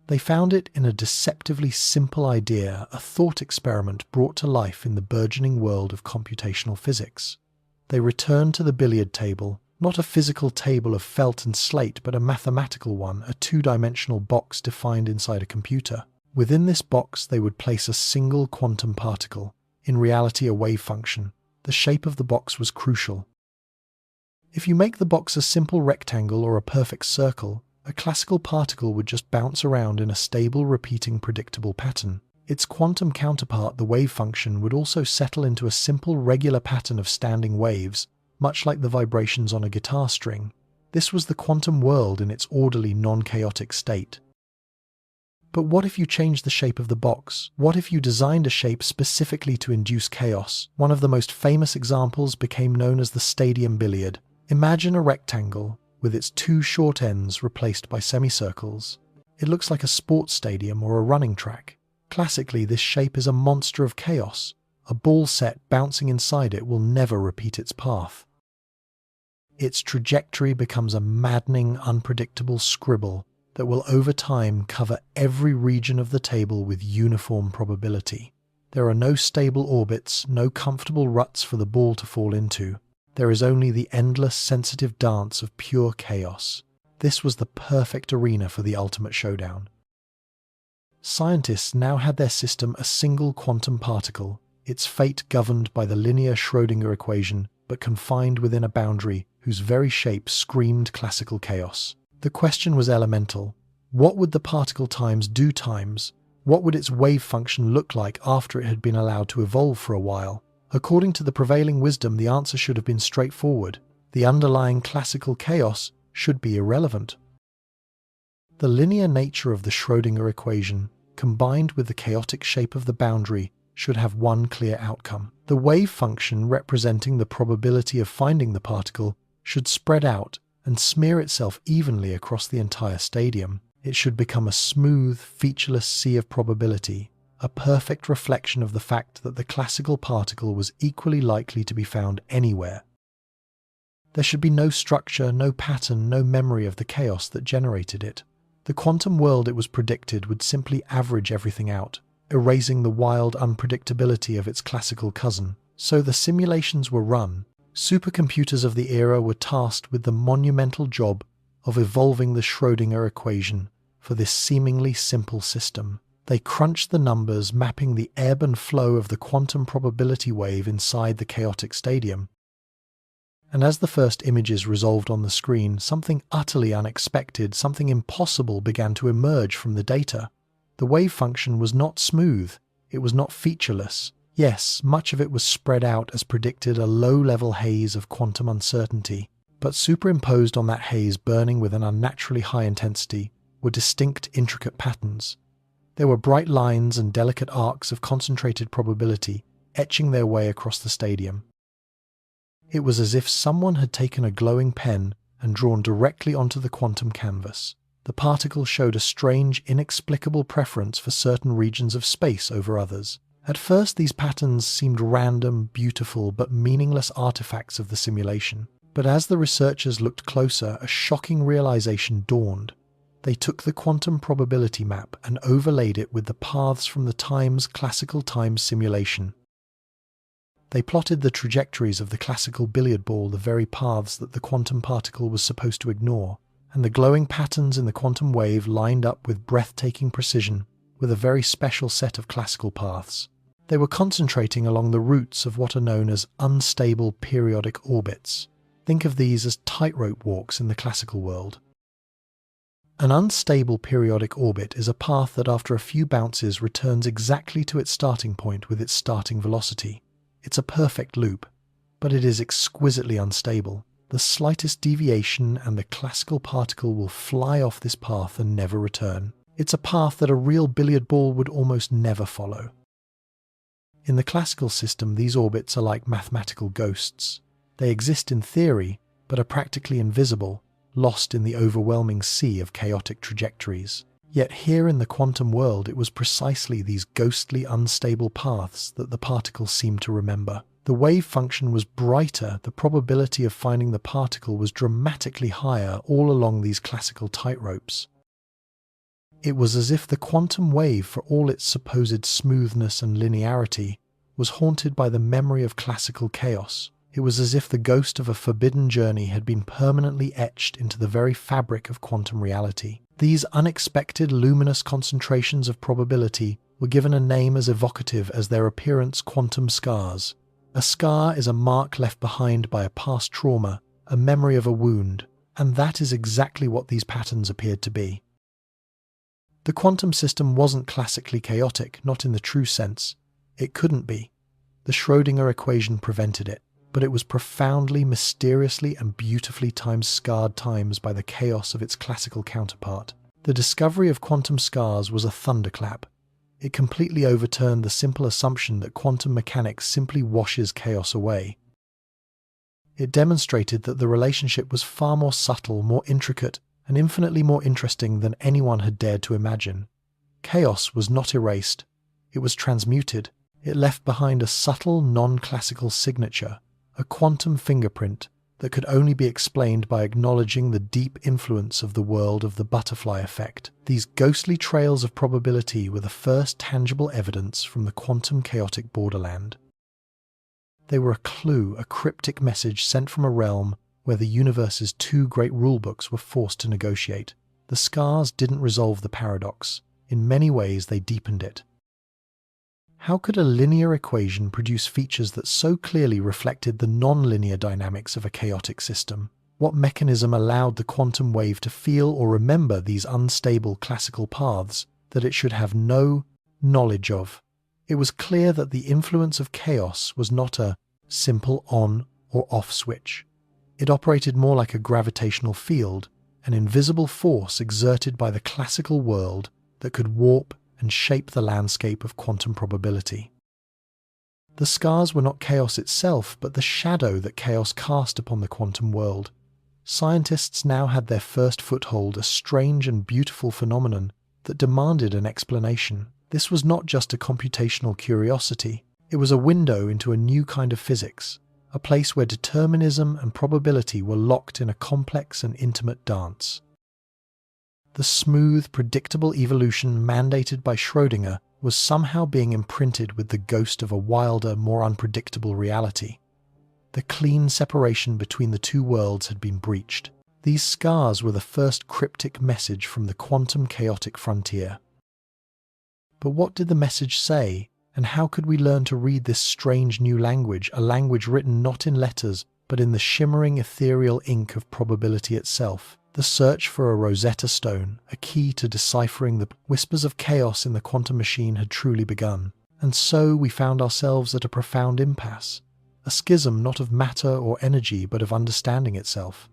They found it in a deceptively simple idea, a thought experiment brought to life in the burgeoning world of computational physics. They returned to the billiard table, not a physical table of felt and slate, but a mathematical one, a two-dimensional box defined inside a computer. Within this box, they would place a single quantum particle, in reality a wave function. The shape of the box was crucial. If you make the box a simple rectangle or a perfect circle, a classical particle would just bounce around in a stable, repeating, predictable pattern. Its quantum counterpart, the wave function, would also settle into a simple, regular pattern of standing waves, much like the vibrations on a guitar string. This was the quantum world in its orderly, non-chaotic state. But what if you changed the shape of the box? What if you designed a shape specifically to induce chaos? One of the most famous examples became known as the stadium billiard. Imagine a rectangle with its two short ends replaced by semicircles. It looks like a sports stadium or a running track. Classically, this shape is a monster of chaos. A ball set bouncing inside it will never repeat its path. Its trajectory becomes a maddening, unpredictable scribble that will over time cover every region of the table with uniform probability. There are no stable orbits, no comfortable ruts for the ball to fall into. There is only the endless, sensitive dance of pure chaos. This was the perfect arena for the ultimate showdown. Scientists now had their system a single quantum particle, its fate governed by the linear Schrödinger equation, but confined within a boundary whose very shape screamed classical chaos. The question was elemental. What would the particle times do times? What would its wave function look like after it had been allowed to evolve for a while? According to the prevailing wisdom, the answer should have been straightforward. The underlying classical chaos should be irrelevant. The linear nature of the Schrödinger equation, combined with the chaotic shape of the boundary, should have one clear outcome. The wave function representing the probability of finding the particle should spread out and smear itself evenly across the entire stadium. It should become a smooth, featureless sea of probability, a perfect reflection of the fact that the classical particle was equally likely to be found anywhere. There should be no structure, no pattern, no memory of the chaos that generated it. The quantum world, it was predicted, would simply average everything out, erasing the wild unpredictability of its classical cousin. So the simulations were run. Supercomputers of the era were tasked with the monumental job of evolving the Schrödinger equation for this seemingly simple system. They crunched the numbers, mapping the ebb and flow of the quantum probability wave inside the chaotic stadium. And as the first images resolved on the screen, something utterly unexpected, something impossible began to emerge from the data. The wave function was not smooth, it was not featureless. Yes, much of it was spread out as predicted, a low-level haze of quantum uncertainty. But superimposed on that haze burning with an unnaturally high intensity were distinct, intricate patterns. There were bright lines and delicate arcs of concentrated probability etching their way across the stadium. It was as if someone had taken a glowing pen and drawn directly onto the quantum canvas. The particles showed a strange, inexplicable preference for certain regions of space over others. At first, these patterns seemed random, beautiful, but meaningless artifacts of the simulation. But as the researchers looked closer, a shocking realization dawned. They took the quantum probability map and overlaid it with the paths from the classical time simulation. They plotted the trajectories of the classical billiard ball, the very paths that the quantum particle was supposed to ignore, and the glowing patterns in the quantum wave lined up with breathtaking precision with a very special set of classical paths. They were concentrating along the routes of what are known as unstable periodic orbits. Think of these as tightrope walks in the classical world. An unstable periodic orbit is a path that after a few bounces returns exactly to its starting point with its starting velocity. It's a perfect loop, but it is exquisitely unstable. The slightest deviation and the classical particle will fly off this path and never return. It's a path that a real billiard ball would almost never follow. In the classical system, these orbits are like mathematical ghosts. They exist in theory, but are practically invisible, lost in the overwhelming sea of chaotic trajectories. Yet here in the quantum world, it was precisely these ghostly, unstable paths that the particles seemed to remember. The wave function was brighter, the probability of finding the particle was dramatically higher all along these classical tightropes. It was as if the quantum wave, for all its supposed smoothness and linearity, was haunted by the memory of classical chaos. It was as if the ghost of a forbidden journey had been permanently etched into the very fabric of quantum reality. These unexpected luminous concentrations of probability were given a name as evocative as their appearance: quantum scars. A scar is a mark left behind by a past trauma, a memory of a wound, and that is exactly what these patterns appeared to be. The quantum system wasn't classically chaotic, not in the true sense. It couldn't be. The Schrödinger equation prevented it, but it was profoundly, mysteriously, and beautifully time-scarred times by the chaos of its classical counterpart. The discovery of quantum scars was a thunderclap. It completely overturned the simple assumption that quantum mechanics simply washes chaos away. It demonstrated that the relationship was far more subtle, more intricate, and infinitely more interesting than anyone had dared to imagine. Chaos was not erased. It was transmuted. It left behind a subtle, non-classical signature, a quantum fingerprint that could only be explained by acknowledging the deep influence of the world of the butterfly effect. These ghostly trails of probability were the first tangible evidence from the quantum chaotic borderland. They were a clue, a cryptic message sent from a realm where the universe's two great rulebooks were forced to negotiate. The scars didn't resolve the paradox. In many ways, they deepened it. How could a linear equation produce features that so clearly reflected the non-linear dynamics of a chaotic system? What mechanism allowed the quantum wave to feel or remember these unstable classical paths that it should have no knowledge of? It was clear that the influence of chaos was not a simple on or off switch. It operated more like a gravitational field, an invisible force exerted by the classical world that could warp and shape the landscape of quantum probability. The scars were not chaos itself, but the shadow that chaos cast upon the quantum world. Scientists now had their first foothold, a strange and beautiful phenomenon that demanded an explanation. This was not just a computational curiosity. It was a window into a new kind of physics, a place where determinism and probability were locked in a complex and intimate dance. The smooth, predictable evolution mandated by Schrödinger was somehow being imprinted with the ghost of a wilder, more unpredictable reality. The clean separation between the two worlds had been breached. These scars were the first cryptic message from the quantum chaotic frontier. But what did the message say, and how could we learn to read this strange new language, a language written not in letters, but in the shimmering ethereal ink of probability itself? The search for a Rosetta Stone, a key to deciphering the whispers of chaos in the quantum machine, had truly begun. And so we found ourselves at a profound impasse. a schism not of matter or energy but of understanding itself.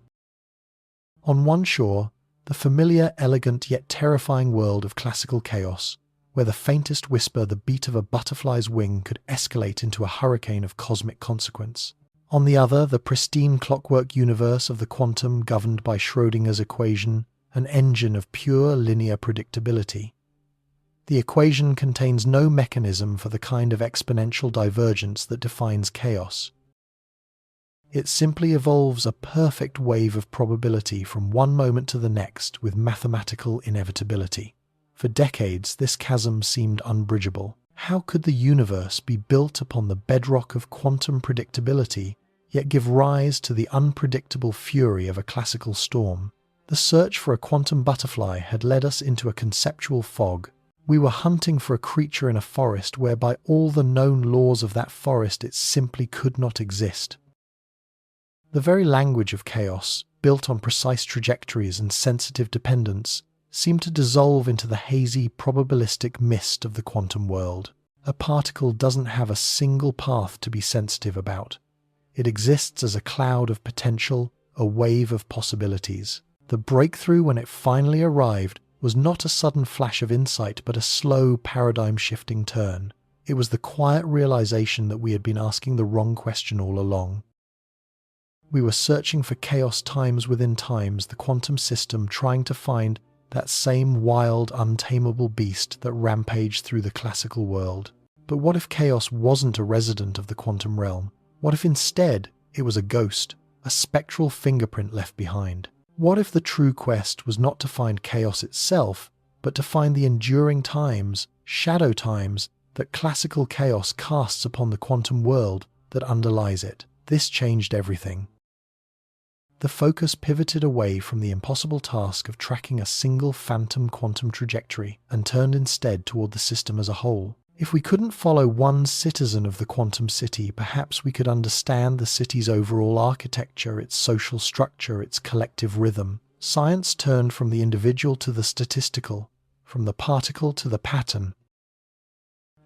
On one shore, the familiar, elegant yet terrifying world of classical chaos, where the faintest whisper, the beat of a butterfly's wing, could escalate into a hurricane of cosmic consequence. On the other, the pristine clockwork universe of the quantum, governed by Schrödinger's equation, an engine of pure linear predictability. The equation contains no mechanism for the kind of exponential divergence that defines chaos. It simply evolves a perfect wave of probability from one moment to the next with mathematical inevitability. For decades, this chasm seemed unbridgeable. How could the universe be built upon the bedrock of quantum predictability, yet give rise to the unpredictable fury of a classical storm? The search for a quantum butterfly had led us into a conceptual fog. We were hunting for a creature in a forest where by all the known laws of that forest it simply could not exist. The very language of chaos, built on precise trajectories and sensitive dependence, seemed to dissolve into the hazy, probabilistic mist of the quantum world. A particle doesn't have a single path to be sensitive about. It exists as a cloud of potential, a wave of possibilities. The breakthrough, when it finally arrived, was not a sudden flash of insight, but a slow, paradigm-shifting turn. It was the quiet realization that we had been asking the wrong question all along. We were searching for chaos times within times, the quantum system trying to find that same wild, untamable beast that rampaged through the classical world. But what if chaos wasn't a resident of the quantum realm? What if instead it was a ghost, a spectral fingerprint left behind? What if the true quest was not to find chaos itself, but to find the enduring times, shadow times, that classical chaos casts upon the quantum world that underlies it? This changed everything. The focus pivoted away from the impossible task of tracking a single phantom quantum trajectory and turned instead toward the system as a whole. If we couldn't follow one citizen of the quantum city, perhaps we could understand the city's overall architecture, its social structure, its collective rhythm. Science turned from the individual to the statistical, from the particle to the pattern.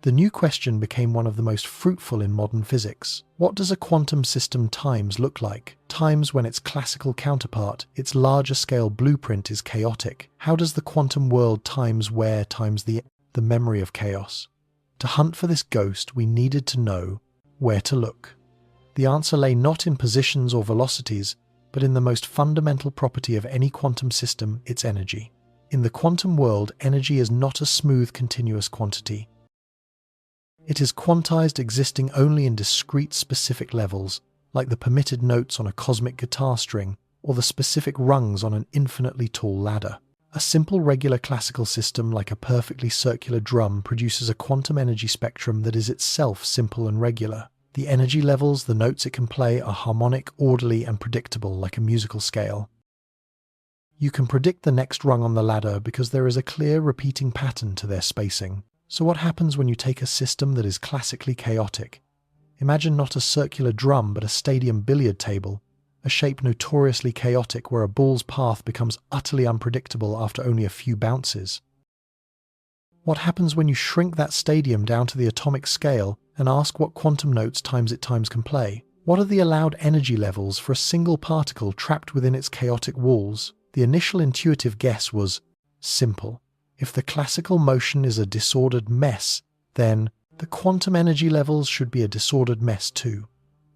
The new question became one of the most fruitful in modern physics. What does a quantum system times look like? Times when its classical counterpart, its larger scale blueprint, is chaotic. How does the quantum world times where times the memory of chaos? To hunt for this ghost, we needed to know where to look. The answer lay not in positions or velocities, but in the most fundamental property of any quantum system, its energy. In the quantum world, energy is not a smooth, continuous quantity. It is quantized, existing only in discrete, specific levels, like the permitted notes on a cosmic guitar string or the specific rungs on an infinitely tall ladder. A simple regular classical system, like a perfectly circular drum, produces a quantum energy spectrum that is itself simple and regular. The energy levels, the notes it can play, are harmonic, orderly, and predictable, like a musical scale. You can predict the next rung on the ladder because there is a clear repeating pattern to their spacing. So what happens when you take a system that is classically chaotic? Imagine not a circular drum but a stadium billiard table, a shape notoriously chaotic where a ball's path becomes utterly unpredictable after only a few bounces. What happens when you shrink that stadium down to the atomic scale and ask what quantum notes times can play? What are the allowed energy levels for a single particle trapped within its chaotic walls? The initial intuitive guess was simple. If the classical motion is a disordered mess, then the quantum energy levels should be a disordered mess too.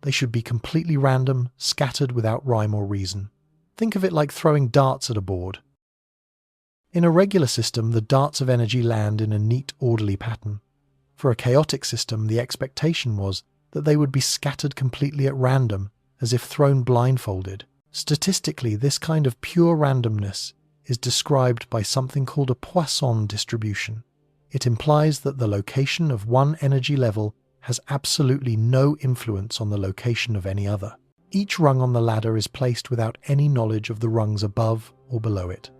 They should be completely random, scattered without rhyme or reason. Think of it like throwing darts at a board. In a regular system, the darts of energy land in a neat, orderly pattern. For a chaotic system, the expectation was that they would be scattered completely at random, as if thrown blindfolded. Statistically, this kind of pure randomness is described by something called a Poisson distribution. It implies that the location of one energy level has absolutely no influence on the location of any other. Each rung on the ladder is placed without any knowledge of the rungs above or below it.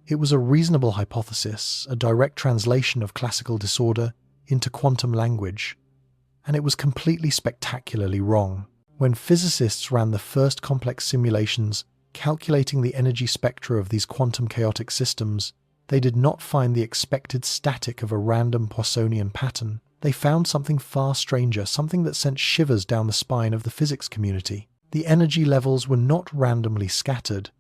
It was a reasonable hypothesis, a direct translation of classical disorder into quantum language, and it was completely spectacularly wrong. When physicists ran the first complex simulations calculating the energy spectra of these quantum chaotic systems, they did not find the expected static of a random Poissonian pattern. they found something far stranger, something that sent shivers down the spine of the physics community. The energy levels were not randomly scattered.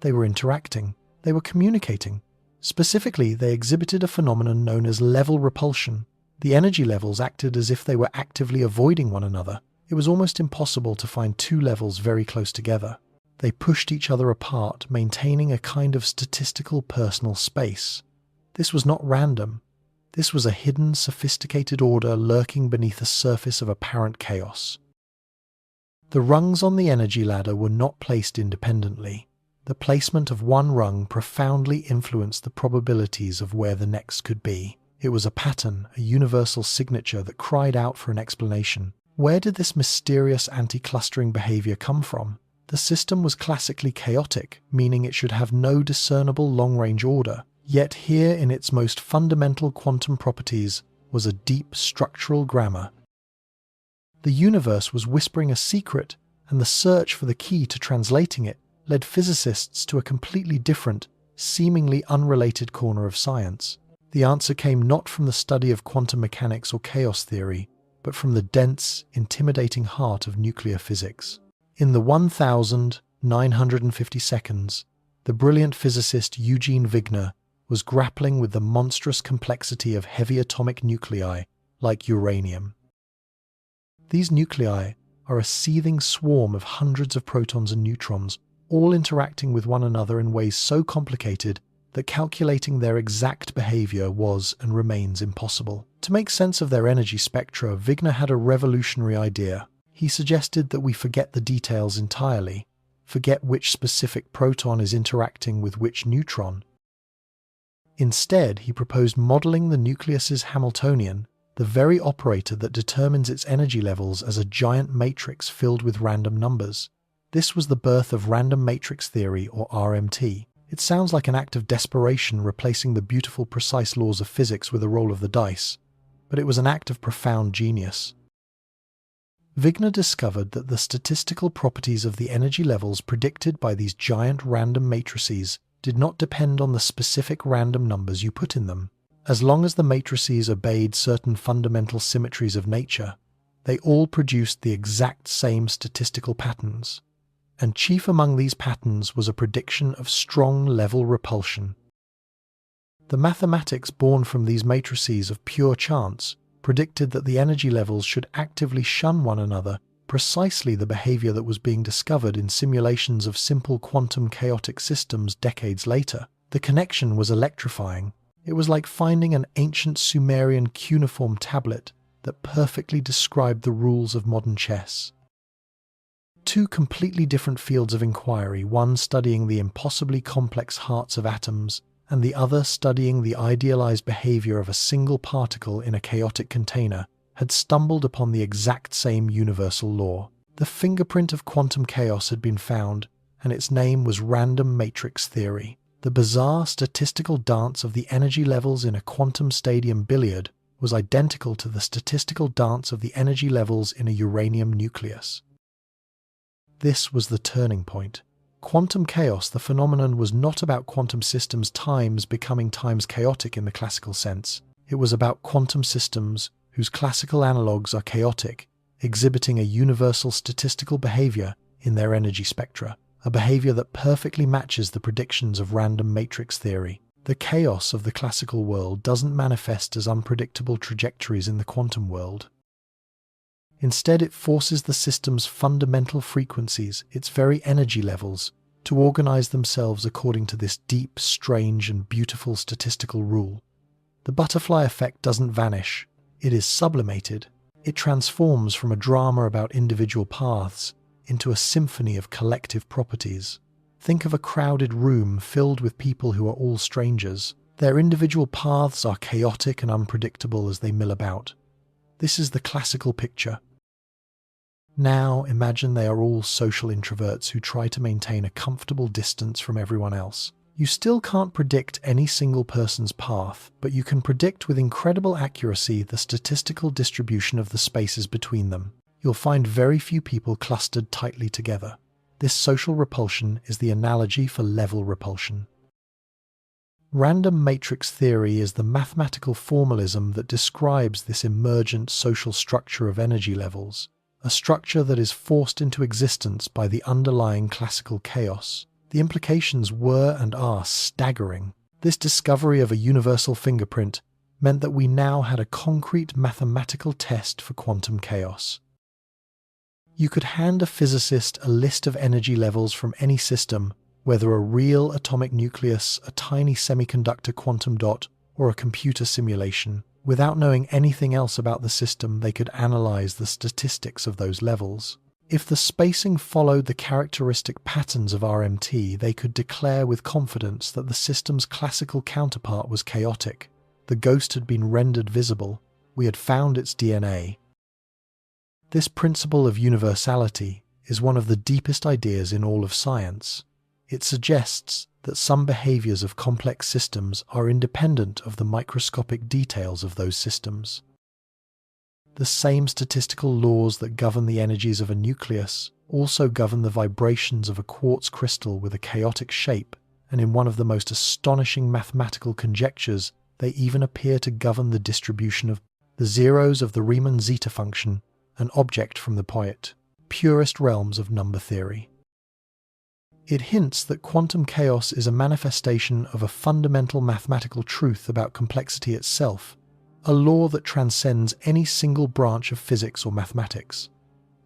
They were interacting. They were communicating. Specifically, they exhibited a phenomenon known as level repulsion. The energy levels acted as if they were actively avoiding one another. It was almost impossible to find two levels very close together. They pushed each other apart, maintaining a kind of statistical personal space. This was not random. This was a hidden, sophisticated order lurking beneath the surface of apparent chaos. The rungs on the energy ladder were not placed independently. The placement of one rung profoundly influenced the probabilities of where the next could be. It was a pattern, a universal signature that cried out for an explanation. Where did this mysterious anti-clustering behavior come from? The system was classically chaotic, meaning it should have no discernible long-range order. Yet here, in its most fundamental quantum properties, was a deep structural grammar. The universe was whispering a secret, and the search for the key to translating it led physicists to a completely different, seemingly unrelated corner of science. The answer came not from the study of quantum mechanics or chaos theory, but from the dense, intimidating heart of nuclear physics. In the 1950 seconds, the brilliant physicist Eugene Wigner was grappling with the monstrous complexity of heavy atomic nuclei like uranium. These nuclei are a seething swarm of hundreds of protons and neutrons, all interacting with one another in ways so complicated that calculating their exact behavior was and remains impossible. To make sense of their energy spectra, Wigner had a revolutionary idea. He suggested that we forget the details entirely, forget which specific proton is interacting with which neutron. Instead, he proposed modeling the nucleus's Hamiltonian, the very operator that determines its energy levels, as a giant matrix filled with random numbers. This was the birth of random matrix theory, or RMT. It sounds like an act of desperation, replacing the beautiful, precise laws of physics with a roll of the dice, but it was an act of profound genius. Wigner discovered that the statistical properties of the energy levels predicted by these giant random matrices did not depend on the specific random numbers you put in them. As long as the matrices obeyed certain fundamental symmetries of nature, they all produced the exact same statistical patterns. And chief among these patterns was a prediction of strong level repulsion. The mathematics born from these matrices of pure chance predicted that the energy levels should actively shun one another, precisely the behavior that was being discovered in simulations of simple quantum chaotic systems decades later. The connection was electrifying. It was like finding an ancient Sumerian cuneiform tablet that perfectly described the rules of modern chess. Two completely different fields of inquiry, one studying the impossibly complex hearts of atoms, and the other studying the idealized behavior of a single particle in a chaotic container, had stumbled upon the exact same universal law. The fingerprint of quantum chaos had been found, and its name was random matrix theory. The bizarre statistical dance of the energy levels in a quantum stadium billiard was identical to the statistical dance of the energy levels in a uranium nucleus. This was the turning point. Quantum chaos, the phenomenon, was not about quantum systems times becoming times chaotic in the classical sense. It was about quantum systems whose classical analogues are chaotic, exhibiting a universal statistical behavior in their energy spectra, a behavior that perfectly matches the predictions of random matrix theory. The chaos of the classical world doesn't manifest as unpredictable trajectories in the quantum world. Instead, it forces the system's fundamental frequencies, its very energy levels, to organize themselves according to this deep, strange, and beautiful statistical rule. The butterfly effect doesn't vanish. It is sublimated. It transforms from a drama about individual paths into a symphony of collective properties. Think of a crowded room filled with people who are all strangers. Their individual paths are chaotic and unpredictable as they mill about. This is the classical picture. Now imagine they are all social introverts who try to maintain a comfortable distance from everyone else. You still can't predict any single person's path, but you can predict with incredible accuracy the statistical distribution of the spaces between them. You'll find very few people clustered tightly together. This social repulsion is the analogy for level repulsion. Random matrix theory is the mathematical formalism that describes this emergent social structure of energy levels, a structure that is forced into existence by the underlying classical chaos. The implications were and are staggering. This discovery of a universal fingerprint meant that we now had a concrete mathematical test for quantum chaos. You could hand a physicist a list of energy levels from any system, whether a real atomic nucleus, a tiny semiconductor quantum dot, or a computer simulation. Without knowing anything else about the system, they could analyze the statistics of those levels. If the spacing followed the characteristic patterns of RMT, they could declare with confidence that the system's classical counterpart was chaotic. The ghost had been rendered visible. We had found its DNA. This principle of universality is one of the deepest ideas in all of science. It suggests that some behaviors of complex systems are independent of the microscopic details of those systems. The same statistical laws that govern the energies of a nucleus also govern the vibrations of a quartz crystal with a chaotic shape, and in one of the most astonishing mathematical conjectures, they even appear to govern the distribution of the zeros of the Riemann zeta function, an object from the purest realms of number theory. It hints that quantum chaos is a manifestation of a fundamental mathematical truth about complexity itself, a law that transcends any single branch of physics or mathematics.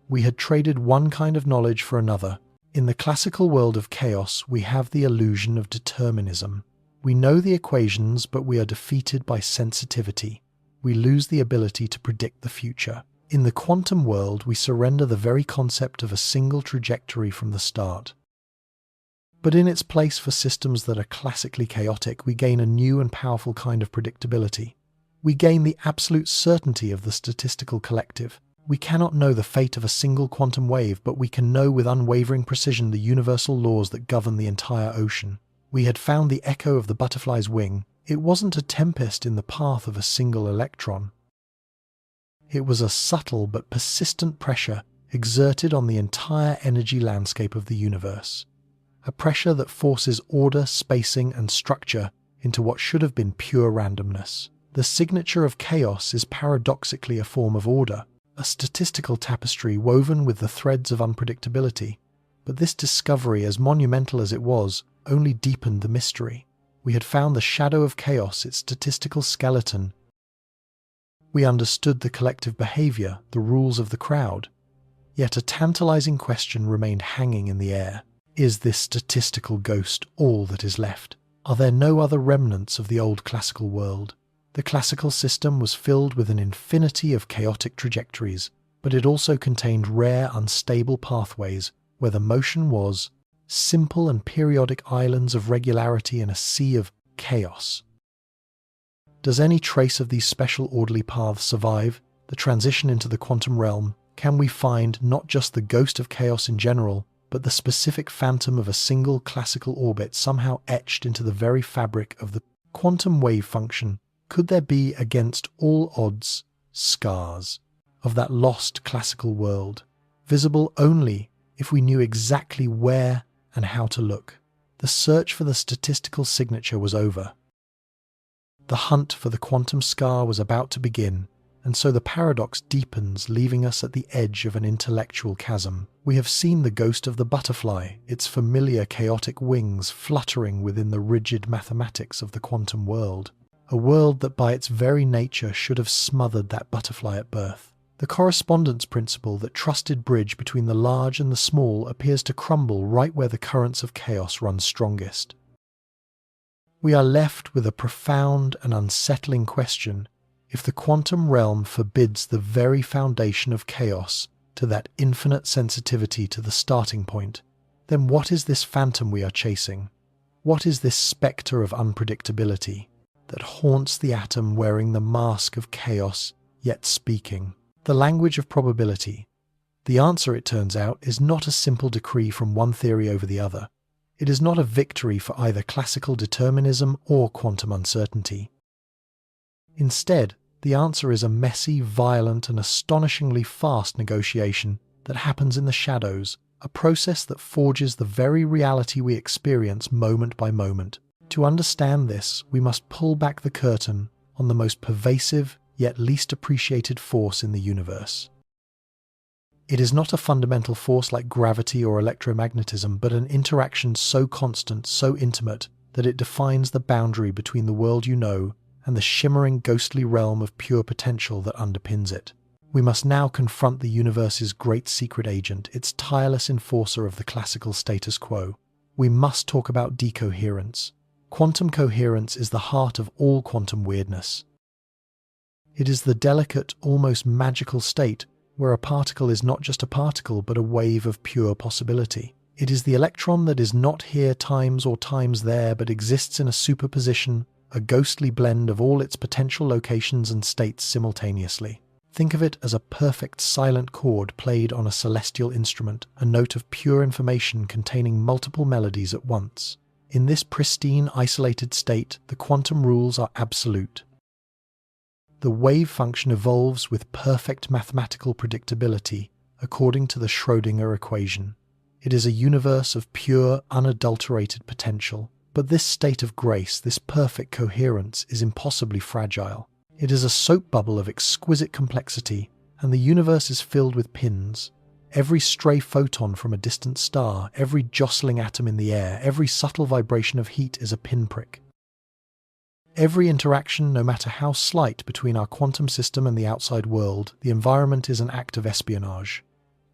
We had traded one kind of knowledge for another. In the classical world of chaos, we have the illusion of determinism. We know the equations, but we are defeated by sensitivity. We lose the ability to predict the future. In the quantum world, we surrender the very concept of a single trajectory from the start. But in its place for systems that are classically chaotic, we gain a new and powerful kind of predictability. We gain the absolute certainty of the statistical collective. We cannot know the fate of a single quantum wave, but we can know with unwavering precision the universal laws that govern the entire ocean. We had found the echo of the butterfly's wing. It wasn't a tempest in the path of a single electron. It was a subtle but persistent pressure exerted on the entire energy landscape of the universe. A pressure that forces order, spacing, and structure into what should have been pure randomness. The signature of chaos is paradoxically a form of order, a statistical tapestry woven with the threads of unpredictability. But this discovery, as monumental as it was, only deepened the mystery. We had found the shadow of chaos, its statistical skeleton. We understood the collective behavior, the rules of the crowd. Yet a tantalizing question remained hanging in the air. Is this statistical ghost all that is left? Are there no other remnants of the old classical world? The classical system was filled with an infinity of chaotic trajectories, but it also contained rare, unstable pathways where the motion was simple and periodic islands of regularity in a sea of chaos. Does any trace of these special orderly paths survive the transition into the quantum realm? Can we find not just the ghost of chaos in general, but the specific phantom of a single classical orbit somehow etched into the very fabric of the quantum wave function? Could there be, against all odds, scars of that lost classical world, visible only if we knew exactly where and how to look? The search for the statistical signature was over. The hunt for the quantum scar was about to begin, and so the paradox deepens, leaving us at the edge of an intellectual chasm. We have seen the ghost of the butterfly, its familiar chaotic wings fluttering within the rigid mathematics of the quantum world, a world that by its very nature should have smothered that butterfly at birth. The correspondence principle, that trusted bridge between the large and the small, appears to crumble right where the currents of chaos run strongest. We are left with a profound and unsettling question. If the quantum realm forbids the very foundation of chaos to that infinite sensitivity to the starting point, then what is this phantom we are chasing? What is this spectre of unpredictability that haunts the atom wearing the mask of chaos, yet speaking the language of probability? The answer, it turns out, is not a simple decree from one theory over the other. It is not a victory for either classical determinism or quantum uncertainty. Instead, the answer is a messy, violent, and astonishingly fast negotiation that happens in the shadows, a process that forges the very reality we experience moment by moment. To understand this, we must pull back the curtain on the most pervasive yet least appreciated force in the universe. It is not a fundamental force like gravity or electromagnetism, but an interaction so constant, so intimate, that it defines the boundary between the world you know and the shimmering, ghostly realm of pure potential that underpins it. We must now confront the universe's great secret agent, its tireless enforcer of the classical status quo. We must talk about decoherence. Quantum coherence is the heart of all quantum weirdness. It is the delicate, almost magical state where a particle is not just a particle but a wave of pure possibility. It is the electron that is not here times or times there but exists in a superposition, a ghostly blend of all its potential locations and states simultaneously. Think of it as a perfect silent chord played on a celestial instrument, a note of pure information containing multiple melodies at once. In this pristine, isolated state, the quantum rules are absolute. The wave function evolves with perfect mathematical predictability, according to the Schrödinger equation. It is a universe of pure, unadulterated potential. But this state of grace, this perfect coherence, is impossibly fragile. It is a soap bubble of exquisite complexity, and the universe is filled with pins. Every stray photon from a distant star, every jostling atom in the air, every subtle vibration of heat is a pinprick. Every interaction, no matter how slight, between our quantum system and the outside world, the environment is an act of espionage.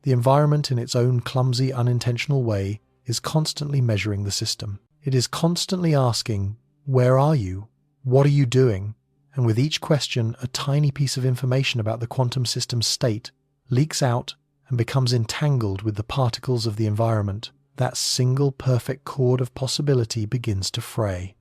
The environment, in its own clumsy, unintentional way, is constantly measuring the system. It is constantly asking, "Where are you? What are you doing?" And with each question, a tiny piece of information about the quantum system's state leaks out and becomes entangled with the particles of the environment. That single perfect chord of possibility begins to fray.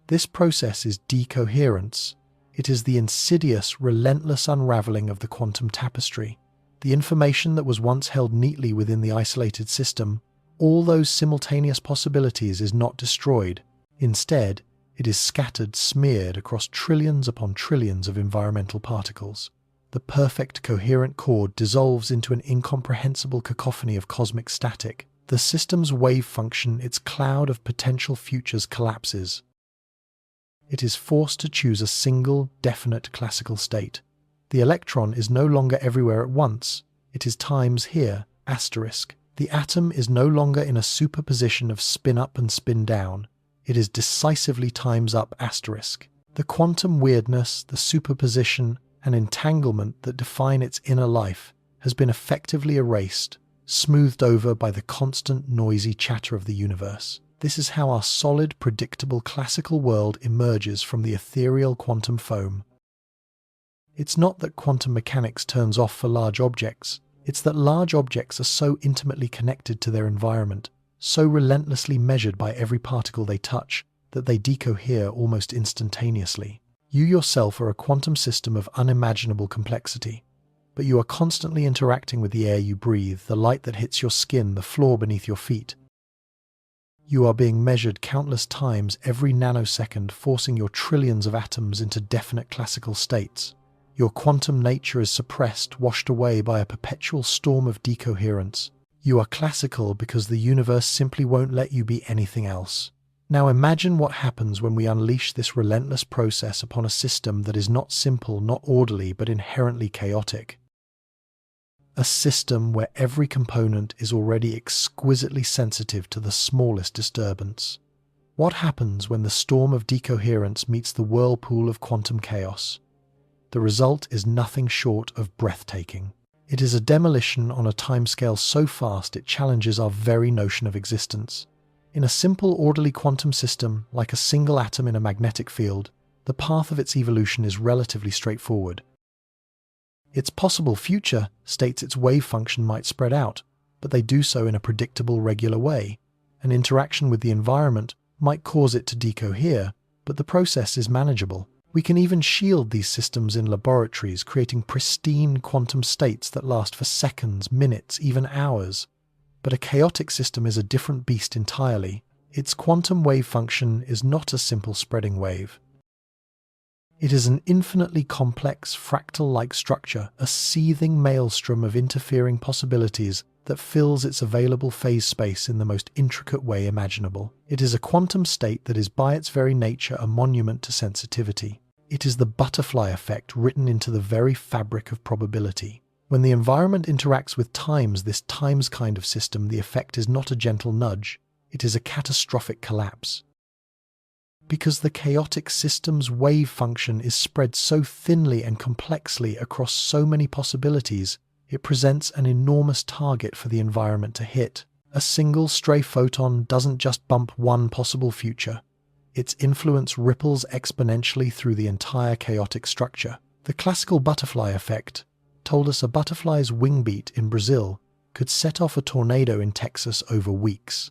This process is decoherence. It is the insidious, relentless unraveling of the quantum tapestry. The information that was once held neatly within the isolated system, all those simultaneous possibilities, is not destroyed. Instead, it is scattered, smeared across trillions upon trillions of environmental particles. The perfect coherent chord dissolves into an incomprehensible cacophony of cosmic static. The system's wave function, its cloud of potential futures, collapses. It is forced to choose a single, definite classical state. The electron is no longer everywhere at once. It is times here, asterisk. The atom is no longer in a superposition of spin up and spin down. It is decisively times up, asterisk. The quantum weirdness, the superposition, and entanglement that define its inner life has been effectively erased, smoothed over by the constant noisy chatter of the universe. This is how our solid, predictable classical world emerges from the ethereal quantum foam. It's not that quantum mechanics turns off for large objects. It's that large objects are so intimately connected to their environment, so relentlessly measured by every particle they touch, that they decohere almost instantaneously. You yourself are a quantum system of unimaginable complexity, but you are constantly interacting with the air you breathe, the light that hits your skin, the floor beneath your feet. You are being measured countless times every nanosecond, forcing your trillions of atoms into definite classical states. Your quantum nature is suppressed, washed away by a perpetual storm of decoherence. You are classical because the universe simply won't let you be anything else. Now imagine what happens when we unleash this relentless process upon a system that is not simple, not orderly, but inherently chaotic. A system where every component is already exquisitely sensitive to the smallest disturbance. What happens when the storm of decoherence meets the whirlpool of quantum chaos? The result is nothing short of breathtaking. It is a demolition on a timescale so fast it challenges our very notion of existence. In a simple, orderly quantum system, like a single atom in a magnetic field, the path of its evolution is relatively straightforward. Its possible future states its wave function might spread out, but they do so in a predictable, regular way. An interaction with the environment might cause it to decohere, but the process is manageable. We can even shield these systems in laboratories, creating pristine quantum states that last for seconds, minutes, even hours. But a chaotic system is a different beast entirely. Its quantum wave function is not a simple spreading wave. It is an infinitely complex, fractal-like structure, a seething maelstrom of interfering possibilities that fills its available phase space in the most intricate way imaginable. It is a quantum state that is by its very nature a monument to sensitivity. It is the butterfly effect written into the very fabric of probability. When the environment interacts with this times kind of system, the effect is not a gentle nudge, it is a catastrophic collapse. Because the chaotic system's wave function is spread so thinly and complexly across so many possibilities, it presents an enormous target for the environment to hit. A single stray photon doesn't just bump one possible future. Its influence ripples exponentially through the entire chaotic structure. The classical butterfly effect told us a butterfly's wing beat in Brazil could set off a tornado in Texas over weeks.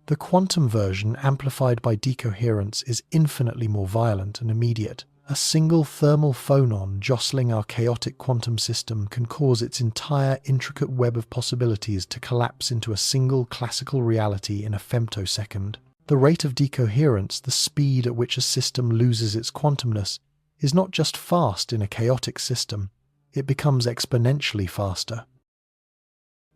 The quantum version, amplified by decoherence, is infinitely more violent and immediate. A single thermal phonon jostling our chaotic quantum system can cause its entire intricate web of possibilities to collapse into a single classical reality in a femtosecond. The rate of decoherence, the speed at which a system loses its quantumness, is not just fast in a chaotic system, it becomes exponentially faster.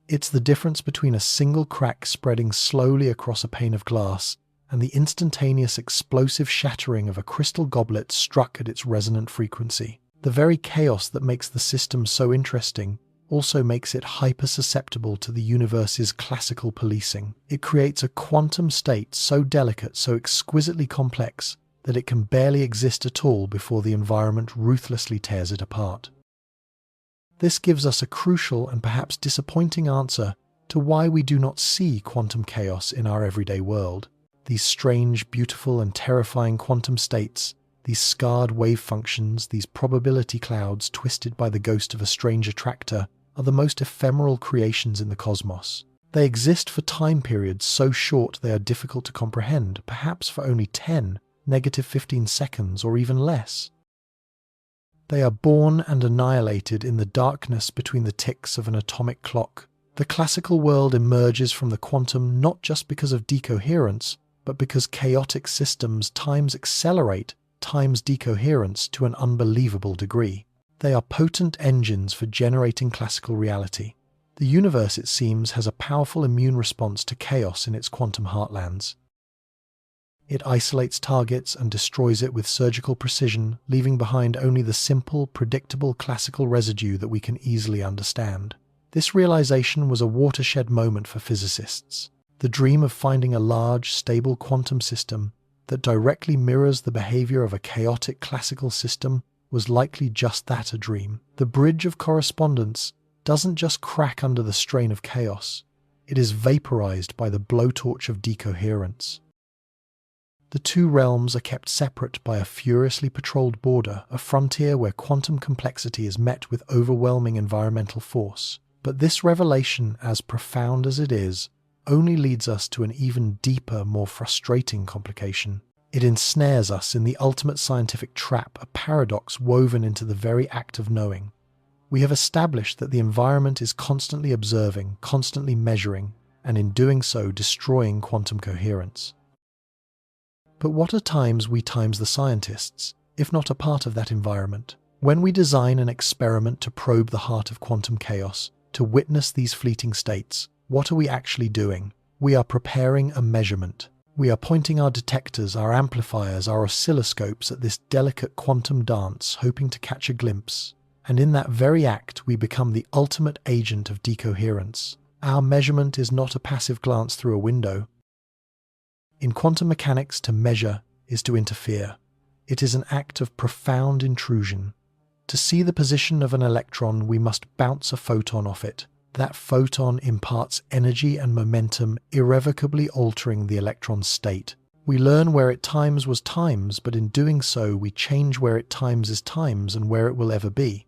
It's the difference between a single crack spreading slowly across a pane of glass and the instantaneous explosive shattering of a crystal goblet struck at its resonant frequency. The very chaos that makes the system so interesting also makes it hyper-susceptible to the universe's classical policing. It creates a quantum state so delicate, so exquisitely complex, that it can barely exist at all before the environment ruthlessly tears it apart. This gives us a crucial and perhaps disappointing answer to why we do not see quantum chaos in our everyday world. These strange, beautiful, and terrifying quantum states, these scarred wave functions, these probability clouds twisted by the ghost of a strange attractor, are the most ephemeral creations in the cosmos. They exist for time periods so short they are difficult to comprehend, perhaps for only 10, -15 seconds, or even less. They are born and annihilated in the darkness between the ticks of an atomic clock. The classical world emerges from the quantum not just because of decoherence, but because chaotic systems times accelerate times decoherence to an unbelievable degree. They are potent engines for generating classical reality. The universe, it seems, has a powerful immune response to chaos in its quantum heartlands. It isolates targets and destroys it with surgical precision, leaving behind only the simple, predictable classical residue that we can easily understand. This realization was a watershed moment for physicists. The dream of finding a large, stable quantum system that directly mirrors the behavior of a chaotic classical system was likely just that, a dream. The bridge of correspondence doesn't just crack under the strain of chaos, it is vaporized by the blowtorch of decoherence. The two realms are kept separate by a furiously patrolled border, a frontier where quantum complexity is met with overwhelming environmental force. But this revelation, as profound as it is, only leads us to an even deeper, more frustrating complication. It ensnares us in the ultimate scientific trap, a paradox woven into the very act of knowing. We have established that the environment is constantly observing, constantly measuring, and in doing so destroying quantum coherence. But what are we the scientists, if not a part of that environment? When we design an experiment to probe the heart of quantum chaos, to witness these fleeting states, what are we actually doing? We are preparing a measurement. We are pointing our detectors, our amplifiers, our oscilloscopes at this delicate quantum dance, hoping to catch a glimpse. And in that very act, we become the ultimate agent of decoherence. Our measurement is not a passive glance through a window. In quantum mechanics, to measure is to interfere. It is an act of profound intrusion. To see the position of an electron, we must bounce a photon off it. That photon imparts energy and momentum, irrevocably altering the electron's state. We learn where it was times, but in doing so, we change where it is times and where it will ever be.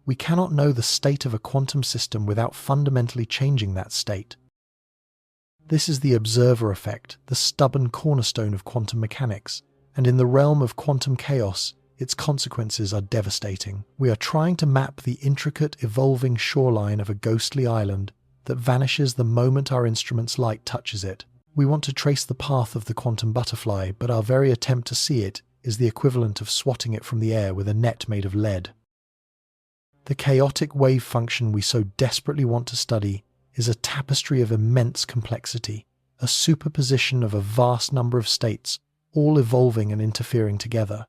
We cannot know the state of a quantum system without fundamentally changing that state. This is the observer effect, the stubborn cornerstone of quantum mechanics, and in the realm of quantum chaos, its consequences are devastating. We are trying to map the intricate, evolving shoreline of a ghostly island that vanishes the moment our instrument's light touches it. We want to trace the path of the quantum butterfly, but our very attempt to see it is the equivalent of swatting it from the air with a net made of lead. The chaotic wave function we so desperately want to study is a tapestry of immense complexity, a superposition of a vast number of states, all evolving and interfering together.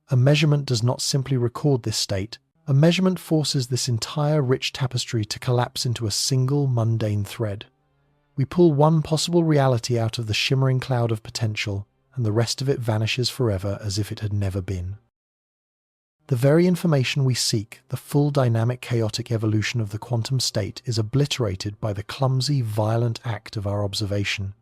A measurement does not simply record this state. A measurement forces this entire rich tapestry to collapse into a single mundane thread. We pull one possible reality out of the shimmering cloud of potential, and the rest of it vanishes forever as if it had never been. The very information we seek, the full dynamic chaotic evolution of the quantum state, is obliterated by the clumsy, violent act of our observation.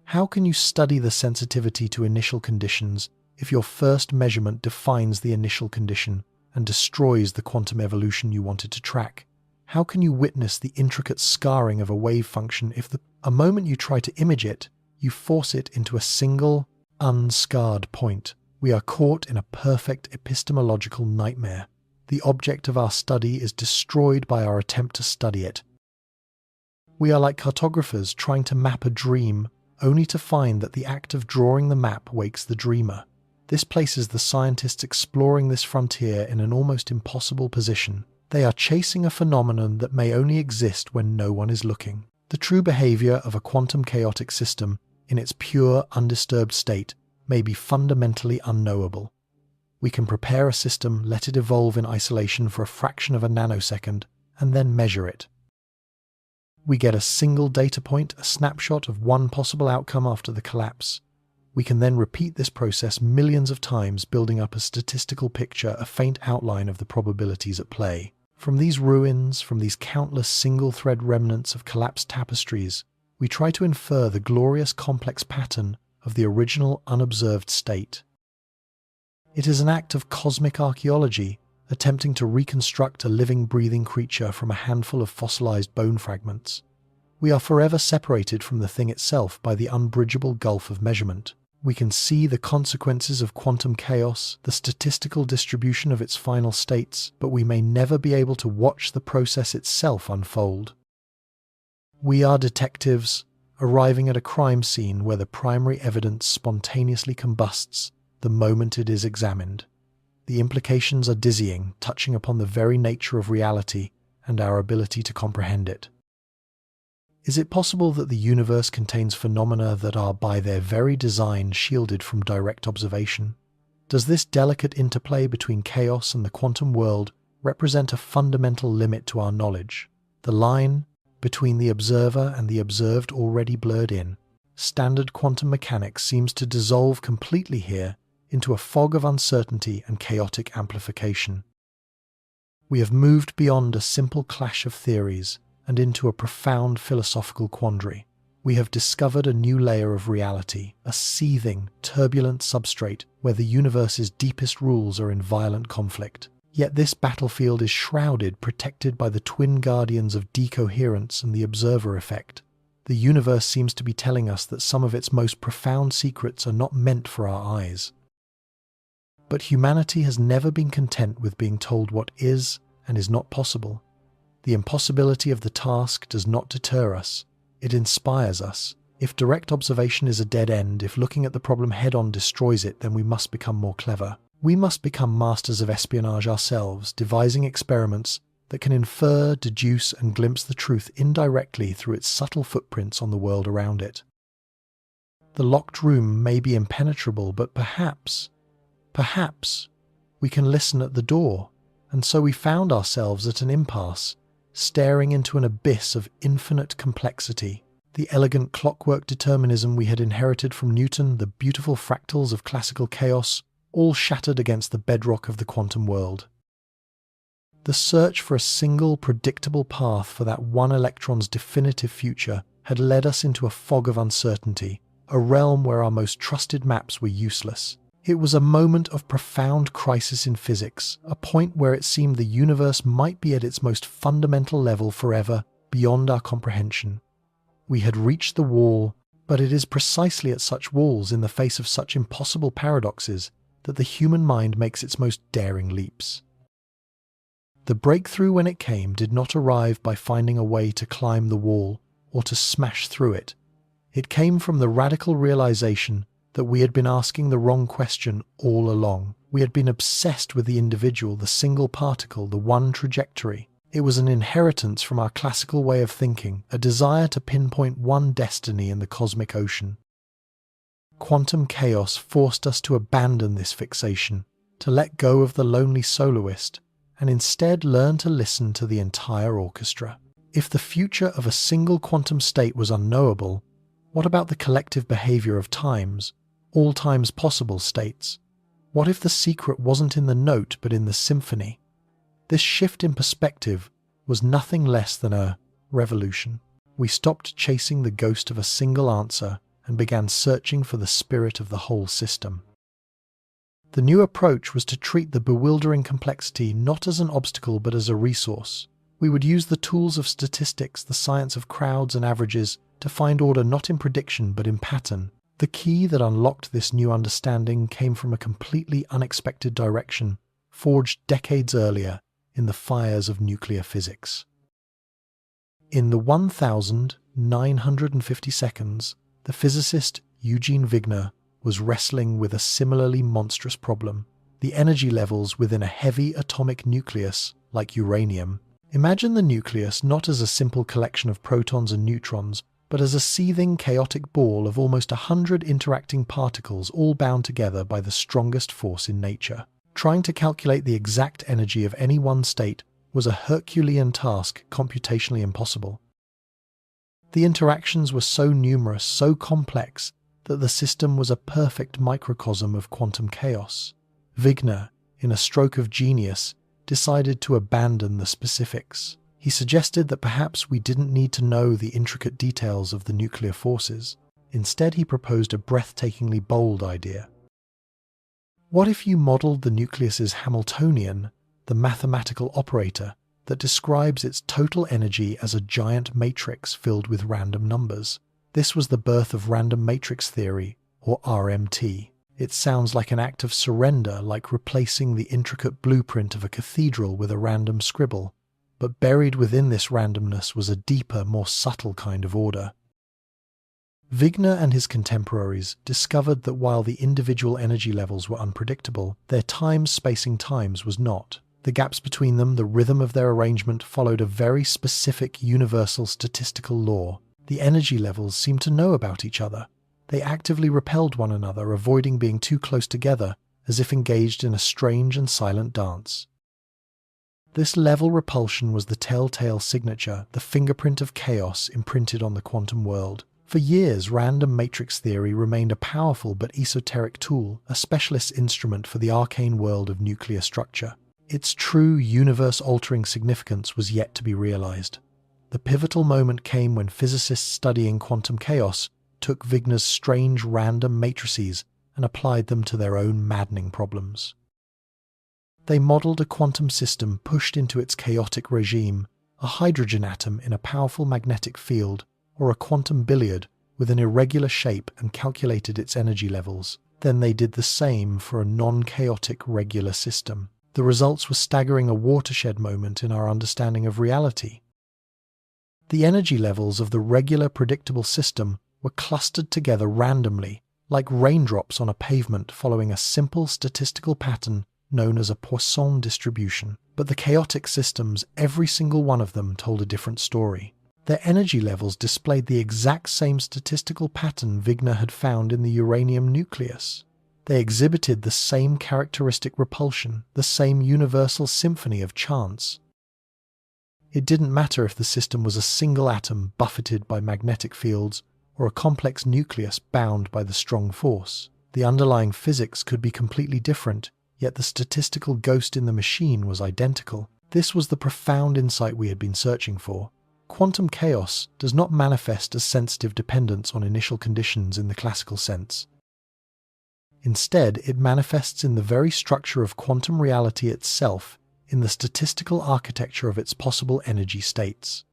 How can you study the sensitivity to initial conditions if your first measurement defines the initial condition and destroys the quantum evolution you wanted to track? How can you witness the intricate scarring of a wave function if a moment you try to image it, you force it into a single, unscarred point? We are caught in a perfect epistemological nightmare. The object of our study is destroyed by our attempt to study it. We are like cartographers trying to map a dream, only to find that the act of drawing the map wakes the dreamer. This places the scientists exploring this frontier in an almost impossible position. They are chasing a phenomenon that may only exist when no one is looking. The true behavior of a quantum chaotic system, in its pure, undisturbed state, may be fundamentally unknowable. We can prepare a system, let it evolve in isolation for a fraction of a nanosecond, and then measure it. We get a single data point, a snapshot of one possible outcome after the collapse. We can then repeat this process millions of times, building up a statistical picture, a faint outline of the probabilities at play. From these ruins, from these countless single-thread remnants of collapsed tapestries, we try to infer the glorious complex pattern of the original unobserved state. It is an act of cosmic archaeology, attempting to reconstruct a living, breathing creature from a handful of fossilized bone fragments. We are forever separated from the thing itself by the unbridgeable gulf of measurement. We can see the consequences of quantum chaos, the statistical distribution of its final states, but we may never be able to watch the process itself unfold. We are detectives, arriving at a crime scene where the primary evidence spontaneously combusts the moment it is examined. The implications are dizzying, touching upon the very nature of reality and our ability to comprehend it. Is it possible that the universe contains phenomena that are by their very design shielded from direct observation? Does this delicate interplay between chaos and the quantum world represent a fundamental limit to our knowledge? The line between the observer and the observed already blurred in. Standard quantum mechanics seems to dissolve completely here into a fog of uncertainty and chaotic amplification. We have moved beyond a simple clash of theories and into a profound philosophical quandary. We have discovered a new layer of reality, a seething, turbulent substrate where the universe's deepest rules are in violent conflict. Yet this battlefield is shrouded, protected by the twin guardians of decoherence and the observer effect. The universe seems to be telling us that some of its most profound secrets are not meant for our eyes. But humanity has never been content with being told what is and is not possible. The impossibility of the task does not deter us, it inspires us. If direct observation is a dead end, if looking at the problem head-on destroys it, then we must become more clever. We must become masters of espionage ourselves, devising experiments that can infer, deduce, and glimpse the truth indirectly through its subtle footprints on the world around it. The locked room may be impenetrable, but perhaps, we can listen at the door. And so we found ourselves at an impasse, staring into an abyss of infinite complexity. The elegant clockwork determinism we had inherited from Newton, the beautiful fractals of classical chaos, all shattered against the bedrock of the quantum world. The search for a single predictable path for that one electron's definitive future had led us into a fog of uncertainty, a realm where our most trusted maps were useless. It was a moment of profound crisis in physics, a point where it seemed the universe might be at its most fundamental level forever, beyond our comprehension. We had reached the wall, but it is precisely at such walls, in the face of such impossible paradoxes, that the human mind makes its most daring leaps. The breakthrough, when it came, did not arrive by finding a way to climb the wall or to smash through it. It came from the radical realization that we had been asking the wrong question all along. We had been obsessed with the individual, the single particle, the one trajectory. It was an inheritance from our classical way of thinking, a desire to pinpoint one destiny in the cosmic ocean. Quantum chaos forced us to abandon this fixation, to let go of the lonely soloist, and instead learn to listen to the entire orchestra. If the future of a single quantum state was unknowable, what about the collective behavior of times, all times possible states? What if the secret wasn't in the note but in the symphony? This shift in perspective was nothing less than a revolution. We stopped chasing the ghost of a single answer and began searching for the spirit of the whole system. The new approach was to treat the bewildering complexity not as an obstacle but as a resource. We would use the tools of statistics, the science of crowds and averages, to find order not in prediction but in pattern. The key that unlocked this new understanding came from a completely unexpected direction, forged decades earlier in the fires of nuclear physics. In the 1950 seconds, the physicist Eugene Wigner was wrestling with a similarly monstrous problem: the energy levels within a heavy atomic nucleus like uranium. Imagine the nucleus not as a simple collection of protons and neutrons, but as a seething, chaotic ball of almost 100 interacting particles all bound together by the strongest force in nature. Trying to calculate the exact energy of any one state was a Herculean task, computationally impossible. The interactions were so numerous, so complex, that the system was a perfect microcosm of quantum chaos. Wigner, in a stroke of genius, decided to abandon the specifics. He suggested that perhaps we didn't need to know the intricate details of the nuclear forces. Instead, he proposed a breathtakingly bold idea. What if you modeled the nucleus's Hamiltonian, the mathematical operator that describes its total energy as a giant matrix filled with random numbers? This was the birth of random matrix theory, or RMT. It sounds like an act of surrender, like replacing the intricate blueprint of a cathedral with a random scribble. But buried within this randomness was a deeper, more subtle kind of order. Wigner and his contemporaries discovered that while the individual energy levels were unpredictable, their time-spacing times was not. The gaps between them, the rhythm of their arrangement, followed a very specific universal statistical law. The energy levels seemed to know about each other. They actively repelled one another, avoiding being too close together, as if engaged in a strange and silent dance. This level repulsion was the telltale signature, the fingerprint of chaos imprinted on the quantum world. For years, random matrix theory remained a powerful but esoteric tool, a specialist instrument for the arcane world of nuclear structure. Its true universe-altering significance was yet to be realized. The pivotal moment came when physicists studying quantum chaos took Wigner's strange random matrices and applied them to their own maddening problems. They modeled a quantum system pushed into its chaotic regime, a hydrogen atom in a powerful magnetic field, or a quantum billiard with an irregular shape, and calculated its energy levels. Then they did the same for a non-chaotic regular system. The results were staggering, a watershed moment in our understanding of reality. The energy levels of the regular predictable system were clustered together randomly, like raindrops on a pavement, following a simple statistical pattern known as a Poisson distribution. But the chaotic systems, every single one of them, told a different story. Their energy levels displayed the exact same statistical pattern Wigner had found in the uranium nucleus. They exhibited the same characteristic repulsion, the same universal symphony of chance. It didn't matter if the system was a single atom buffeted by magnetic fields or a complex nucleus bound by the strong force. The underlying physics could be completely different, yet the statistical ghost in the machine was identical. This was the profound insight we had been searching for. Quantum chaos does not manifest as sensitive dependence on initial conditions in the classical sense. Instead, it manifests in the very structure of quantum reality itself, in the statistical architecture of its possible energy states.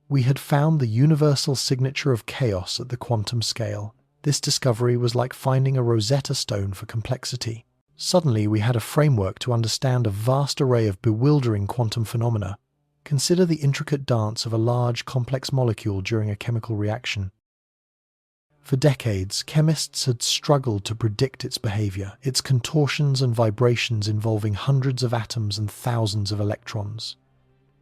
We had found the universal signature of chaos at the quantum scale. This discovery was like finding a Rosetta Stone for complexity. Suddenly, we had a framework to understand a vast array of bewildering quantum phenomena. Consider the intricate dance of a large, complex molecule during a chemical reaction. For decades, chemists had struggled to predict its behavior, its contortions and vibrations involving hundreds of atoms and thousands of electrons.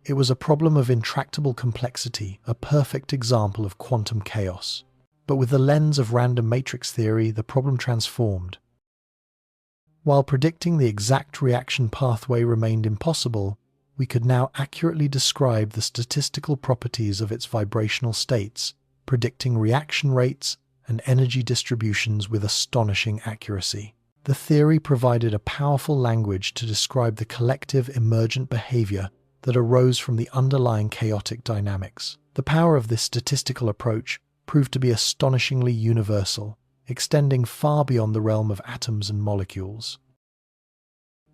It was a problem of intractable complexity, a perfect example of quantum chaos. But with the lens of random matrix theory, the problem transformed. While predicting the exact reaction pathway remained impossible, we could now accurately describe the statistical properties of its vibrational states, predicting reaction rates and energy distributions with astonishing accuracy. The theory provided a powerful language to describe the collective emergent behavior that arose from the underlying chaotic dynamics. The power of this statistical approach proved to be astonishingly universal, extending far beyond the realm of atoms and molecules.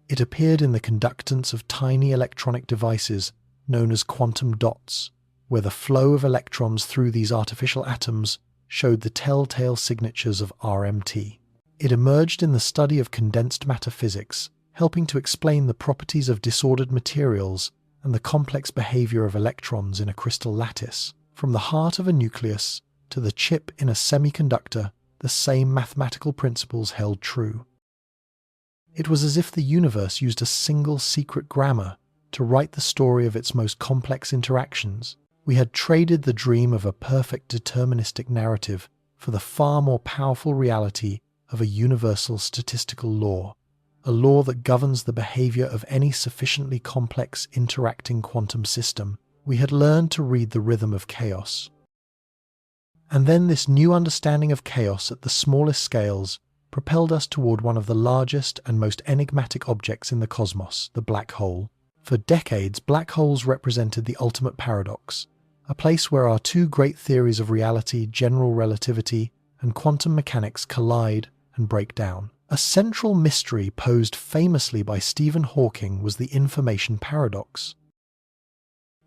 It appeared in the conductance of tiny electronic devices known as quantum dots, where the flow of electrons through these artificial atoms showed the telltale signatures of RMT. It emerged in the study of condensed matter physics, helping to explain the properties of disordered materials and the complex behavior of electrons in a crystal lattice. From the heart of a nucleus to the chip in a semiconductor, the same mathematical principles held true. It was as if the universe used a single secret grammar to write the story of its most complex interactions. We had traded the dream of a perfect deterministic narrative for the far more powerful reality of a universal statistical law, a law that governs the behavior of any sufficiently complex interacting quantum system. We had learned to read the rhythm of chaos. And then this new understanding of chaos at the smallest scales propelled us toward one of the largest and most enigmatic objects in the cosmos, the black hole. For decades, black holes represented the ultimate paradox, a place where our two great theories of reality, general relativity and quantum mechanics, collide and break down. A central mystery posed famously by Stephen Hawking was the information paradox.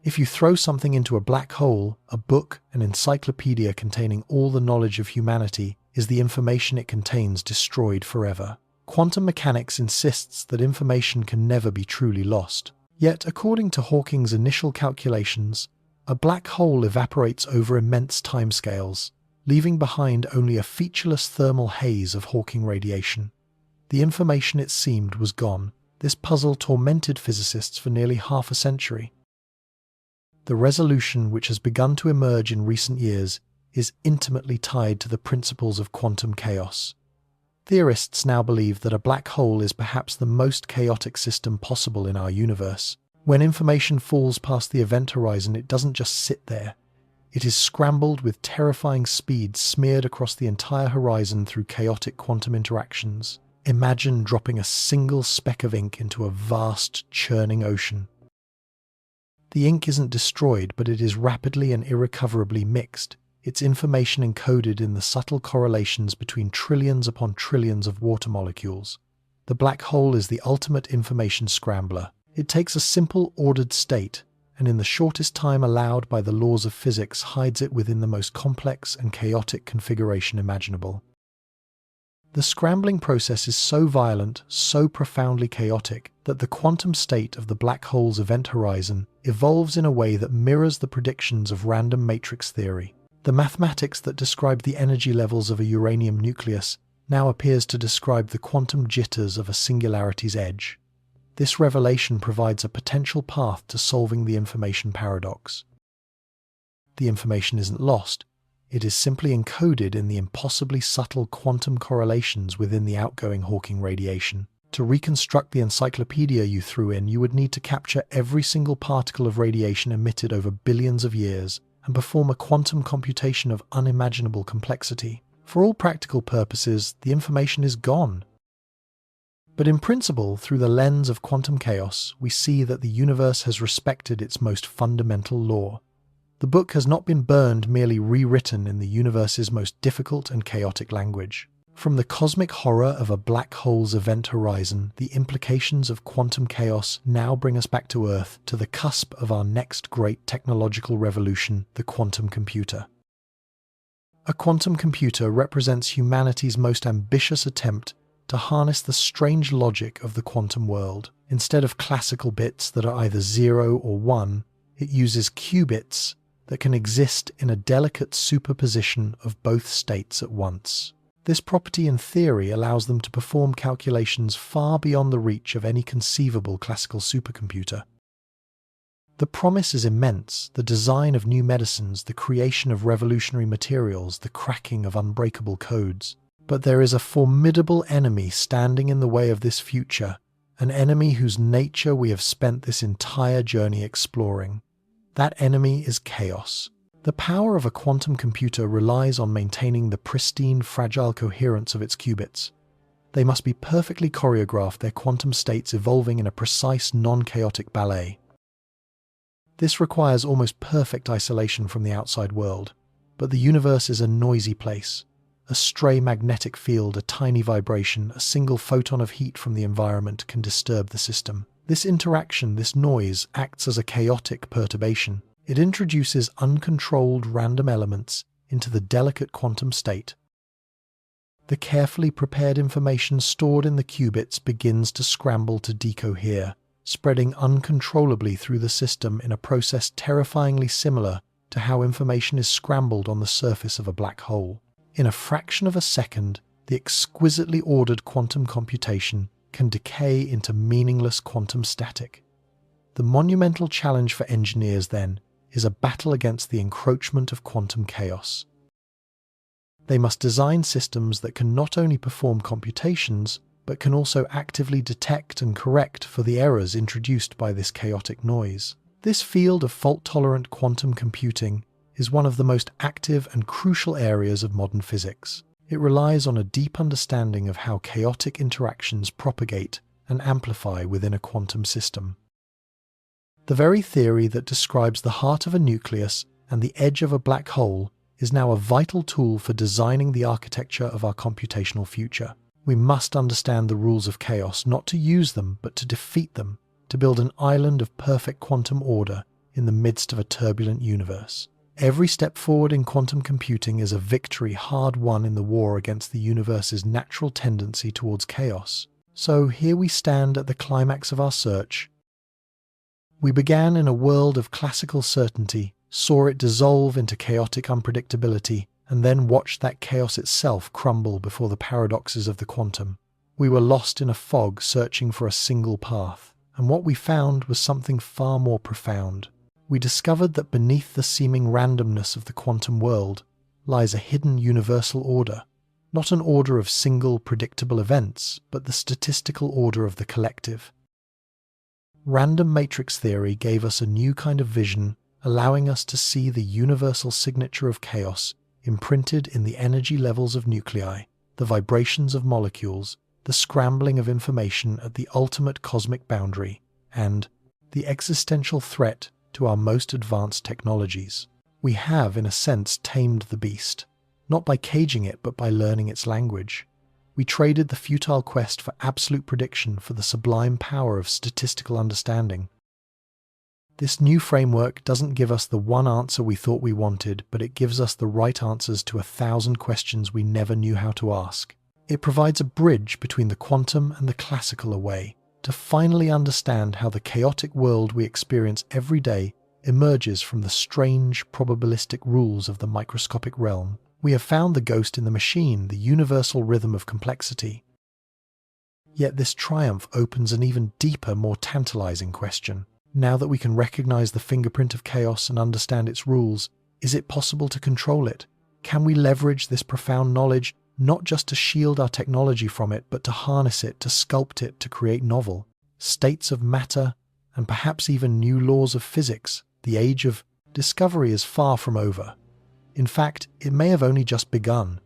If you throw something into a black hole, a book, an encyclopedia containing all the knowledge of humanity, is the information it contains destroyed forever? Quantum mechanics insists that information can never be truly lost. Yet, according to Hawking's initial calculations, a black hole evaporates over immense timescales, leaving behind only a featureless thermal haze of Hawking radiation. The information, it seemed, was gone. This puzzle tormented physicists for nearly half a century. The resolution which has begun to emerge in recent years is intimately tied to the principles of quantum chaos. Theorists now believe that a black hole is perhaps the most chaotic system possible in our universe. When information falls past the event horizon, it doesn't just sit there. It is scrambled with terrifying speed, smeared across the entire horizon through chaotic quantum interactions. Imagine dropping a single speck of ink into a vast, churning ocean. The ink isn't destroyed, but it is rapidly and irrecoverably mixed, its information encoded in the subtle correlations between trillions upon trillions of water molecules. The black hole is the ultimate information scrambler. It takes a simple, ordered state, and in the shortest time allowed by the laws of physics hides it within the most complex and chaotic configuration imaginable. The scrambling process is so violent, so profoundly chaotic, that the quantum state of the black hole's event horizon evolves in a way that mirrors the predictions of random matrix theory. The mathematics that describe the energy levels of a uranium nucleus now appears to describe the quantum jitters of a singularity's edge. This revelation provides a potential path to solving the information paradox. The information isn't lost. It is simply encoded in the impossibly subtle quantum correlations within the outgoing Hawking radiation. To reconstruct the encyclopedia you threw in, you would need to capture every single particle of radiation emitted over billions of years and perform a quantum computation of unimaginable complexity. For all practical purposes, the information is gone. But in principle, through the lens of quantum chaos, we see that the universe has respected its most fundamental law. The book has not been burned, merely rewritten in the universe's most difficult and chaotic language. From the cosmic horror of a black hole's event horizon, the implications of quantum chaos now bring us back to Earth, to the cusp of our next great technological revolution, the quantum computer. A quantum computer represents humanity's most ambitious attempt to harness the strange logic of the quantum world. Instead of classical bits that are either 0 or 1, it uses qubits that can exist in a delicate superposition of both states at once. This property in theory allows them to perform calculations far beyond the reach of any conceivable classical supercomputer. The promise is immense: the design of new medicines, the creation of revolutionary materials, the cracking of unbreakable codes. But there is a formidable enemy standing in the way of this future, an enemy whose nature we have spent this entire journey exploring. That enemy is chaos. The power of a quantum computer relies on maintaining the pristine, fragile coherence of its qubits. They must be perfectly choreographed, their quantum states evolving in a precise, non-chaotic ballet. This requires almost perfect isolation from the outside world, but the universe is a noisy place. A stray magnetic field, a tiny vibration, a single photon of heat from the environment can disturb the system. This interaction, this noise, acts as a chaotic perturbation. It introduces uncontrolled random elements into the delicate quantum state. The carefully prepared information stored in the qubits begins to scramble to decohere, spreading uncontrollably through the system in a process terrifyingly similar to how information is scrambled on the surface of a black hole. In a fraction of a second, the exquisitely ordered quantum computation can decay into meaningless quantum static. The monumental challenge for engineers, then, is a battle against the encroachment of quantum chaos. They must design systems that can not only perform computations, but can also actively detect and correct for the errors introduced by this chaotic noise. This field of fault-tolerant quantum computing is one of the most active and crucial areas of modern physics. It relies on a deep understanding of how chaotic interactions propagate and amplify within a quantum system. The very theory that describes the heart of a nucleus and the edge of a black hole is now a vital tool for designing the architecture of our computational future. We must understand the rules of chaos, not to use them, but to defeat them, to build an island of perfect quantum order in the midst of a turbulent universe. Every step forward in quantum computing is a victory hard won in the war against the universe's natural tendency towards chaos. So here we stand at the climax of our search. We began in a world of classical certainty, saw it dissolve into chaotic unpredictability, and then watched that chaos itself crumble before the paradoxes of the quantum. We were lost in a fog searching for a single path, and what we found was something far more profound. We discovered that beneath the seeming randomness of the quantum world lies a hidden universal order, not an order of single predictable events, but the statistical order of the collective. Random matrix theory gave us a new kind of vision, allowing us to see the universal signature of chaos imprinted in the energy levels of nuclei, the vibrations of molecules, the scrambling of information at the ultimate cosmic boundary, and the existential threat to our most advanced technologies. We have, in a sense, tamed the beast, not by caging it, but by learning its language. We traded the futile quest for absolute prediction for the sublime power of statistical understanding. This new framework doesn't give us the one answer we thought we wanted, but it gives us the right answers to 1,000 questions we never knew how to ask. It provides a bridge between the quantum and the classical away, to finally understand how the chaotic world we experience every day emerges from the strange, probabilistic rules of the microscopic realm. We have found the ghost in the machine, the universal rhythm of complexity. Yet this triumph opens an even deeper, more tantalizing question. Now that we can recognize the fingerprint of chaos and understand its rules, is it possible to control it? Can we leverage this profound knowledge not just to shield our technology from it, but to harness it, to sculpt it, to create novel states of matter, and perhaps even new laws of physics? The age of discovery is far from over. In fact, it may have only just begun.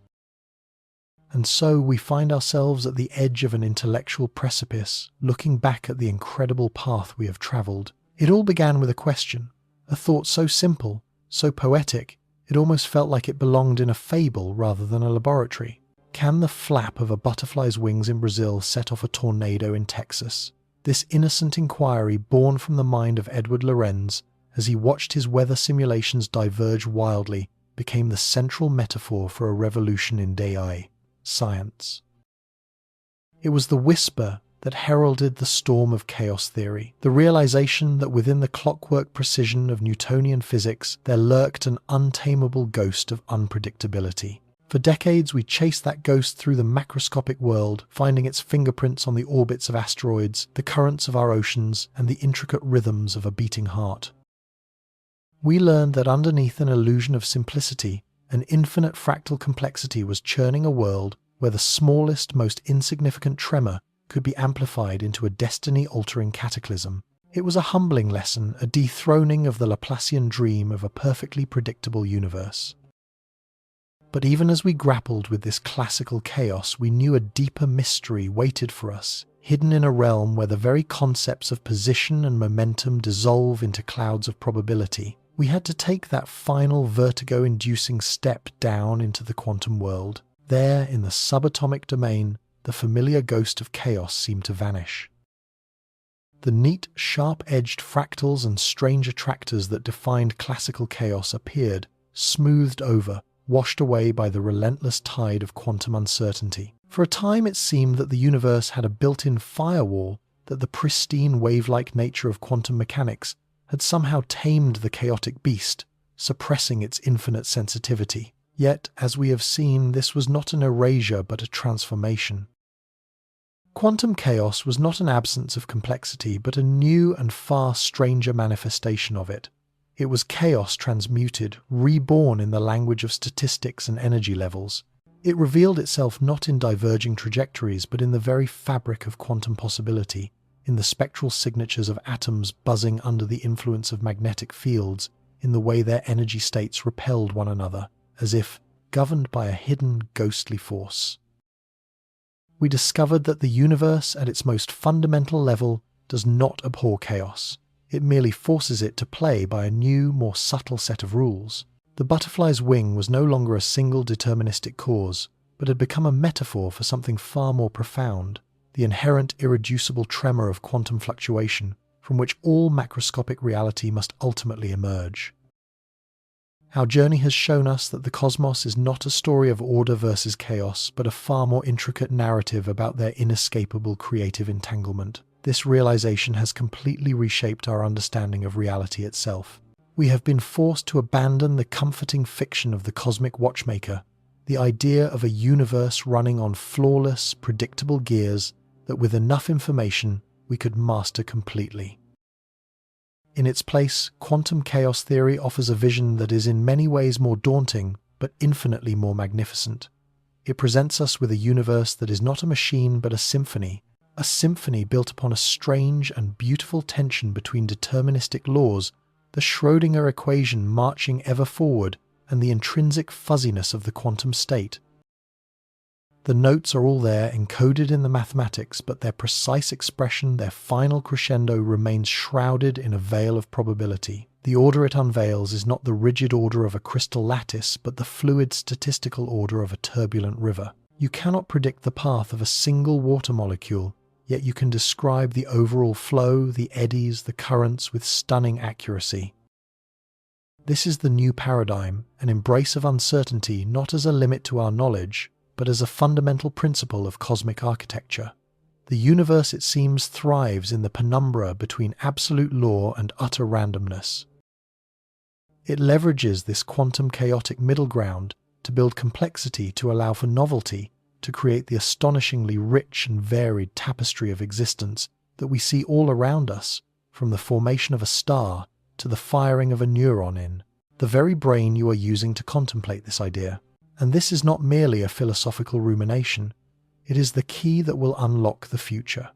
And so we find ourselves at the edge of an intellectual precipice, looking back at the incredible path we have traveled. It all began with a question, a thought so simple, so poetic, it almost felt like it belonged in a fable rather than a laboratory. Can the flap of a butterfly's wings in Brazil set off a tornado in Texas? This innocent inquiry, born from the mind of Edward Lorenz, as he watched his weather simulations diverge wildly, became the central metaphor for a revolution in AI, science. It was the whisper that heralded the storm of chaos theory, the realization that within the clockwork precision of Newtonian physics there lurked an untamable ghost of unpredictability. For decades we chased that ghost through the macroscopic world, finding its fingerprints on the orbits of asteroids, the currents of our oceans, and the intricate rhythms of a beating heart. We learned that underneath an illusion of simplicity, an infinite fractal complexity was churning a world where the smallest, most insignificant tremor could be amplified into a destiny-altering cataclysm. It was a humbling lesson, a dethroning of the Laplacian dream of a perfectly predictable universe. But even as we grappled with this classical chaos, we knew a deeper mystery waited for us, hidden in a realm where the very concepts of position and momentum dissolve into clouds of probability. We had to take that final vertigo-inducing step down into the quantum world. There, in the subatomic domain, the familiar ghost of chaos seemed to vanish. The neat, sharp-edged fractals and strange attractors that defined classical chaos appeared, smoothed over, washed away by the relentless tide of quantum uncertainty. For a time it seemed that the universe had a built-in firewall, that the pristine wave-like nature of quantum mechanics had somehow tamed the chaotic beast, suppressing its infinite sensitivity. Yet, as we have seen, this was not an erasure but a transformation. Quantum chaos was not an absence of complexity, but a new and far stranger manifestation of it. It was chaos transmuted, reborn in the language of statistics and energy levels. It revealed itself not in diverging trajectories, but in the very fabric of quantum possibility, in the spectral signatures of atoms buzzing under the influence of magnetic fields, in the way their energy states repelled one another, as if governed by a hidden, ghostly force. We discovered that the universe, at its most fundamental level, does not abhor chaos. It merely forces it to play by a new, more subtle set of rules. The butterfly's wing was no longer a single deterministic cause, but had become a metaphor for something far more profound, the inherent irreducible tremor of quantum fluctuation, from which all macroscopic reality must ultimately emerge. Our journey has shown us that the cosmos is not a story of order versus chaos, but a far more intricate narrative about their inescapable creative entanglement. This realization has completely reshaped our understanding of reality itself. We have been forced to abandon the comforting fiction of the cosmic watchmaker, the idea of a universe running on flawless, predictable gears that with enough information we could master completely. In its place, quantum chaos theory offers a vision that is in many ways more daunting, but infinitely more magnificent. It presents us with a universe that is not a machine but a symphony built upon a strange and beautiful tension between deterministic laws, the Schrödinger equation marching ever forward, and the intrinsic fuzziness of the quantum state. The notes are all there, encoded in the mathematics, but their precise expression, their final crescendo, remains shrouded in a veil of probability. The order it unveils is not the rigid order of a crystal lattice, but the fluid statistical order of a turbulent river. You cannot predict the path of a single water molecule, yet you can describe the overall flow, the eddies, the currents with stunning accuracy. This is the new paradigm, an embrace of uncertainty not as a limit to our knowledge, but as a fundamental principle of cosmic architecture. The universe, it seems, thrives in the penumbra between absolute law and utter randomness. It leverages this quantum chaotic middle ground to build complexity, to allow for novelty, to create the astonishingly rich and varied tapestry of existence that we see all around us, from the formation of a star to the firing of a neuron in the very brain you are using to contemplate this idea. And this is not merely a philosophical rumination, it is the key that will unlock the future.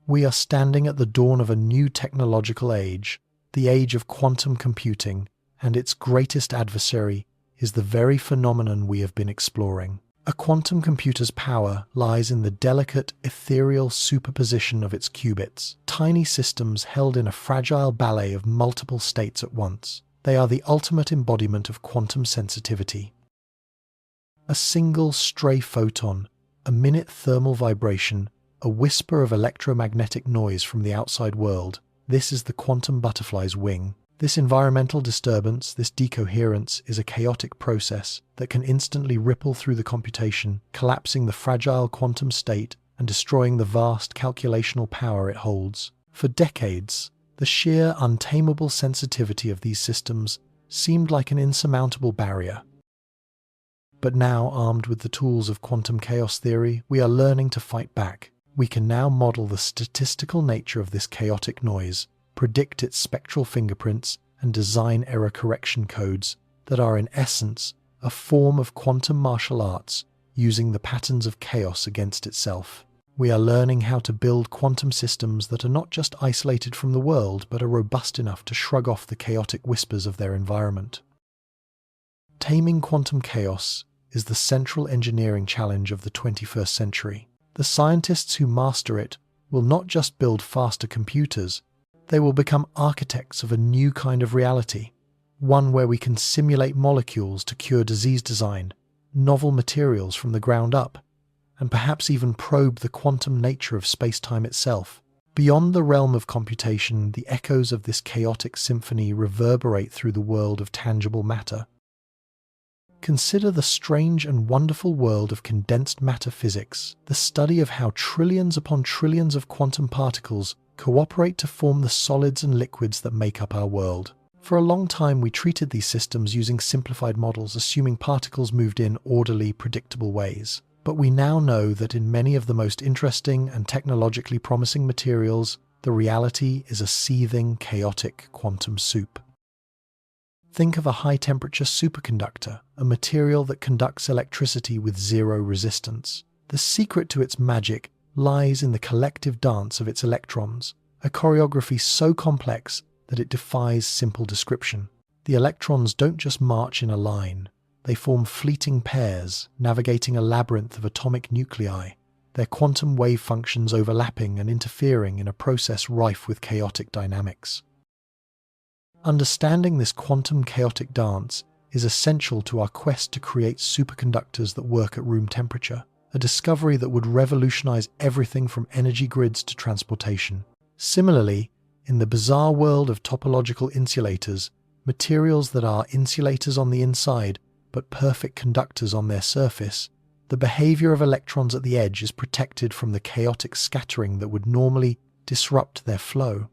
We are standing at the dawn of a new technological age, the age of quantum computing, and its greatest adversary is the very phenomenon we have been exploring. A quantum computer's power lies in the delicate, ethereal superposition of its qubits, tiny systems held in a fragile ballet of multiple states at once. They are the ultimate embodiment of quantum sensitivity. A single stray photon, a minute thermal vibration, a whisper of electromagnetic noise from the outside world, this is the quantum butterfly's wing. This environmental disturbance, this decoherence, is a chaotic process that can instantly ripple through the computation, collapsing the fragile quantum state and destroying the vast calculational power it holds. For decades, the sheer untamable sensitivity of these systems seemed like an insurmountable barrier. But now, armed with the tools of quantum chaos theory, we are learning to fight back. We can now model the statistical nature of this chaotic noise, predict its spectral fingerprints, and design error correction codes that are in essence a form of quantum martial arts using the patterns of chaos against itself. We are learning how to build quantum systems that are not just isolated from the world, but are robust enough to shrug off the chaotic whispers of their environment. Taming quantum chaos is the central engineering challenge of the 21st century. The scientists who master it will not just build faster computers, they will become architects of a new kind of reality, one where we can simulate molecules to cure disease, design novel materials from the ground up, and perhaps even probe the quantum nature of space-time itself. Beyond the realm of computation, the echoes of this chaotic symphony reverberate through the world of tangible matter. Consider the strange and wonderful world of condensed matter physics, the study of how trillions upon trillions of quantum particles cooperate to form the solids and liquids that make up our world. For a long time, we treated these systems using simplified models, assuming particles moved in orderly, predictable ways. But we now know that in many of the most interesting and technologically promising materials, the reality is a seething, chaotic quantum soup. Think of a high-temperature superconductor, a material that conducts electricity with zero resistance. The secret to its magic lies in the collective dance of its electrons, a choreography so complex that it defies simple description. The electrons don't just march in a line. They form fleeting pairs, navigating a labyrinth of atomic nuclei, their quantum wave functions overlapping and interfering in a process rife with chaotic dynamics. Understanding this quantum chaotic dance is essential to our quest to create superconductors that work at room temperature, a discovery that would revolutionize everything from energy grids to transportation. Similarly, in the bizarre world of topological insulators, materials that are insulators on the inside but perfect conductors on their surface, the behavior of electrons at the edge is protected from the chaotic scattering that would normally disrupt their flow.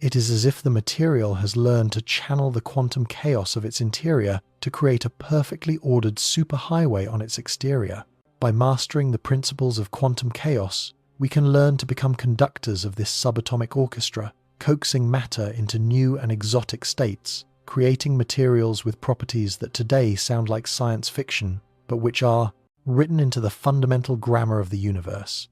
It is as if the material has learned to channel the quantum chaos of its interior to create a perfectly ordered superhighway on its exterior. By mastering the principles of quantum chaos, we can learn to become conductors of this subatomic orchestra, coaxing matter into new and exotic states, creating materials with properties that today sound like science fiction, but which are written into the fundamental grammar of the universe.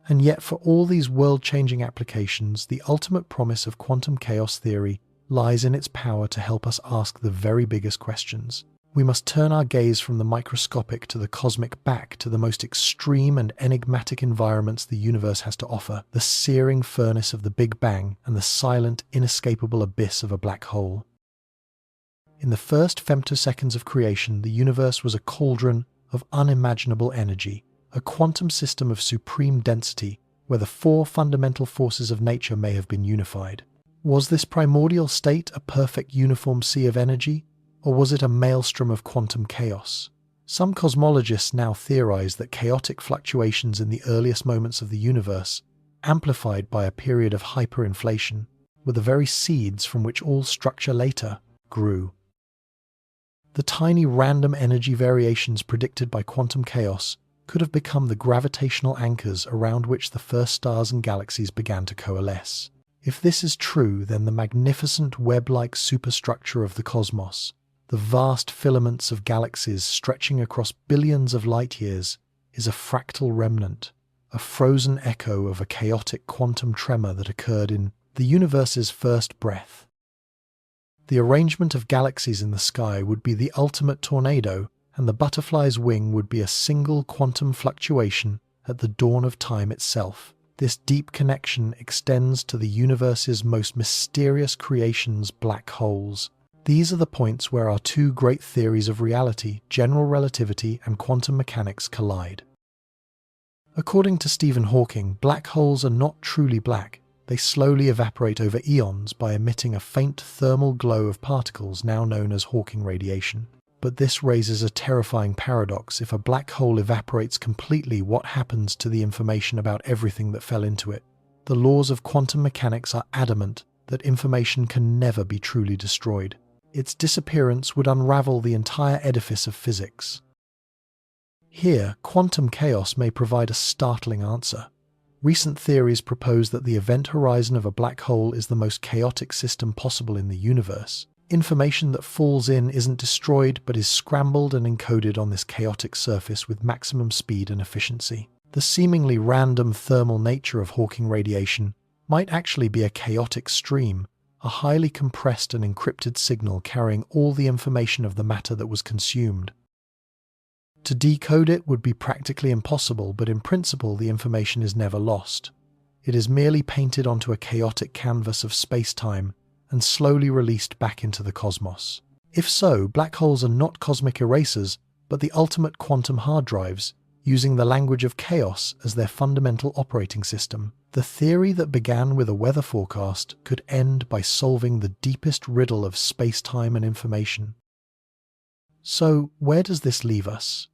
And yet, for all these world-changing applications, the ultimate promise of quantum chaos theory lies in its power to help us ask the very biggest questions. We must turn our gaze from the microscopic to the cosmic, back to the most extreme and enigmatic environments the universe has to offer, the searing furnace of the Big Bang and the silent, inescapable abyss of a black hole. In the first femtoseconds of creation, the universe was a cauldron of unimaginable energy, a quantum system of supreme density where the four fundamental forces of nature may have been unified. Was this primordial state a perfect uniform sea of energy? Or was it a maelstrom of quantum chaos? Some cosmologists now theorize that chaotic fluctuations in the earliest moments of the universe, amplified by a period of hyperinflation, were the very seeds from which all structure later grew. The tiny random energy variations predicted by quantum chaos could have become the gravitational anchors around which the first stars and galaxies began to coalesce. If this is true, then the magnificent web-like superstructure of the cosmos, the vast filaments of galaxies stretching across billions of light-years, is a fractal remnant, a frozen echo of a chaotic quantum tremor that occurred in the universe's first breath. The arrangement of galaxies in the sky would be the ultimate tornado, and the butterfly's wing would be a single quantum fluctuation at the dawn of time itself. This deep connection extends to the universe's most mysterious creations, black holes. These are the points where our two great theories of reality, general relativity and quantum mechanics, collide. According to Stephen Hawking, black holes are not truly black. They slowly evaporate over eons by emitting a faint thermal glow of particles now known as Hawking radiation. But this raises a terrifying paradox. If a black hole evaporates completely, what happens to the information about everything that fell into it? The laws of quantum mechanics are adamant that information can never be truly destroyed. Its disappearance would unravel the entire edifice of physics. Here, quantum chaos may provide a startling answer. Recent theories propose that the event horizon of a black hole is the most chaotic system possible in the universe. Information that falls in isn't destroyed but is scrambled and encoded on this chaotic surface with maximum speed and efficiency. The seemingly random thermal nature of Hawking radiation might actually be a chaotic stream, a highly compressed and encrypted signal carrying all the information of the matter that was consumed. To decode it would be practically impossible, but in principle the information is never lost. It is merely painted onto a chaotic canvas of space-time and slowly released back into the cosmos. If so, black holes are not cosmic erasers, but the ultimate quantum hard drives, using the language of chaos as their fundamental operating system. The theory that began with a weather forecast could end by solving the deepest riddle of space-time and information. So, where does this leave us?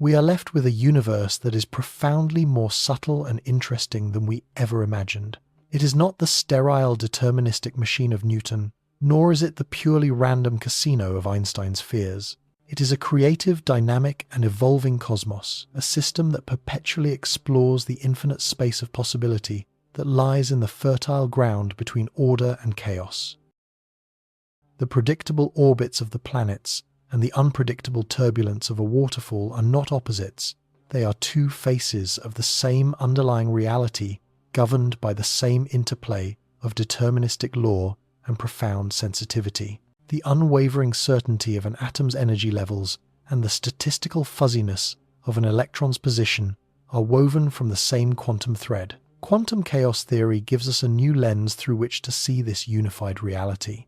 We are left with a universe that is profoundly more subtle and interesting than we ever imagined. It is not the sterile deterministic machine of Newton, nor is it the purely random casino of Einstein's fears. It is a creative, dynamic, and evolving cosmos, a system that perpetually explores the infinite space of possibility that lies in the fertile ground between order and chaos. The predictable orbits of the planets and the unpredictable turbulence of a waterfall are not opposites. They are two faces of the same underlying reality, governed by the same interplay of deterministic law and profound sensitivity. The unwavering certainty of an atom's energy levels and the statistical fuzziness of an electron's position are woven from the same quantum thread. Quantum chaos theory gives us a new lens through which to see this unified reality.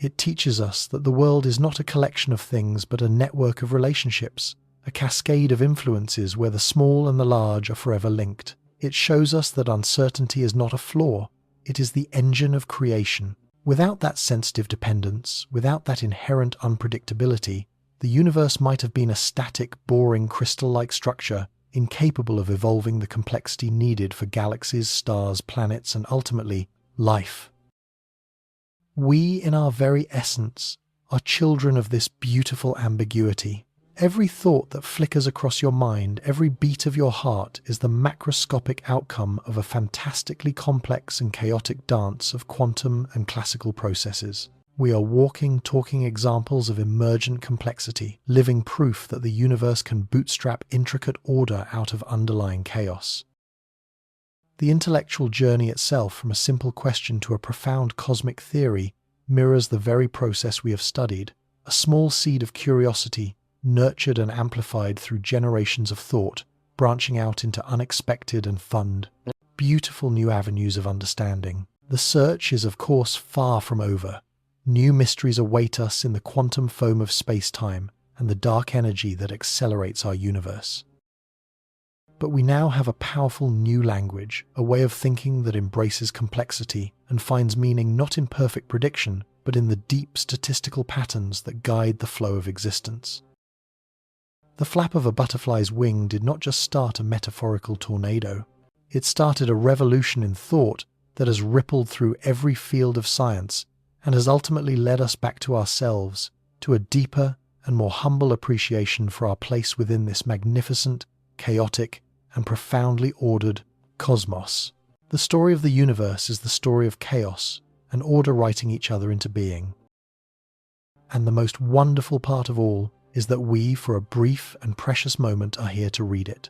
It teaches us that the world is not a collection of things but a network of relationships, a cascade of influences where the small and the large are forever linked. It shows us that uncertainty is not a flaw, it is the engine of creation. Without that sensitive dependence, without that inherent unpredictability, the universe might have been a static, boring, crystal-like structure, incapable of evolving the complexity needed for galaxies, stars, planets, and ultimately, life. We, in our very essence, are children of this beautiful ambiguity. Every thought that flickers across your mind, every beat of your heart is the macroscopic outcome of a fantastically complex and chaotic dance of quantum and classical processes. We are walking, talking examples of emergent complexity, living proof that the universe can bootstrap intricate order out of underlying chaos. The intellectual journey itself, from a simple question to a profound cosmic theory, mirrors the very process we have studied, a small seed of curiosity, nurtured and amplified through generations of thought, branching out into unexpected and fun, beautiful new avenues of understanding. The search is, of course, far from over. New mysteries await us in the quantum foam of space-time and the dark energy that accelerates our universe. But we now have a powerful new language, a way of thinking that embraces complexity and finds meaning not in perfect prediction, but in the deep statistical patterns that guide the flow of existence. The flap of a butterfly's wing did not just start a metaphorical tornado. It started a revolution in thought that has rippled through every field of science and has ultimately led us back to ourselves, to a deeper and more humble appreciation for our place within this magnificent, chaotic, and profoundly ordered cosmos. The story of the universe is the story of chaos and order writing each other into being. And the most wonderful part of all is that we, for a brief and precious moment, are here to read it.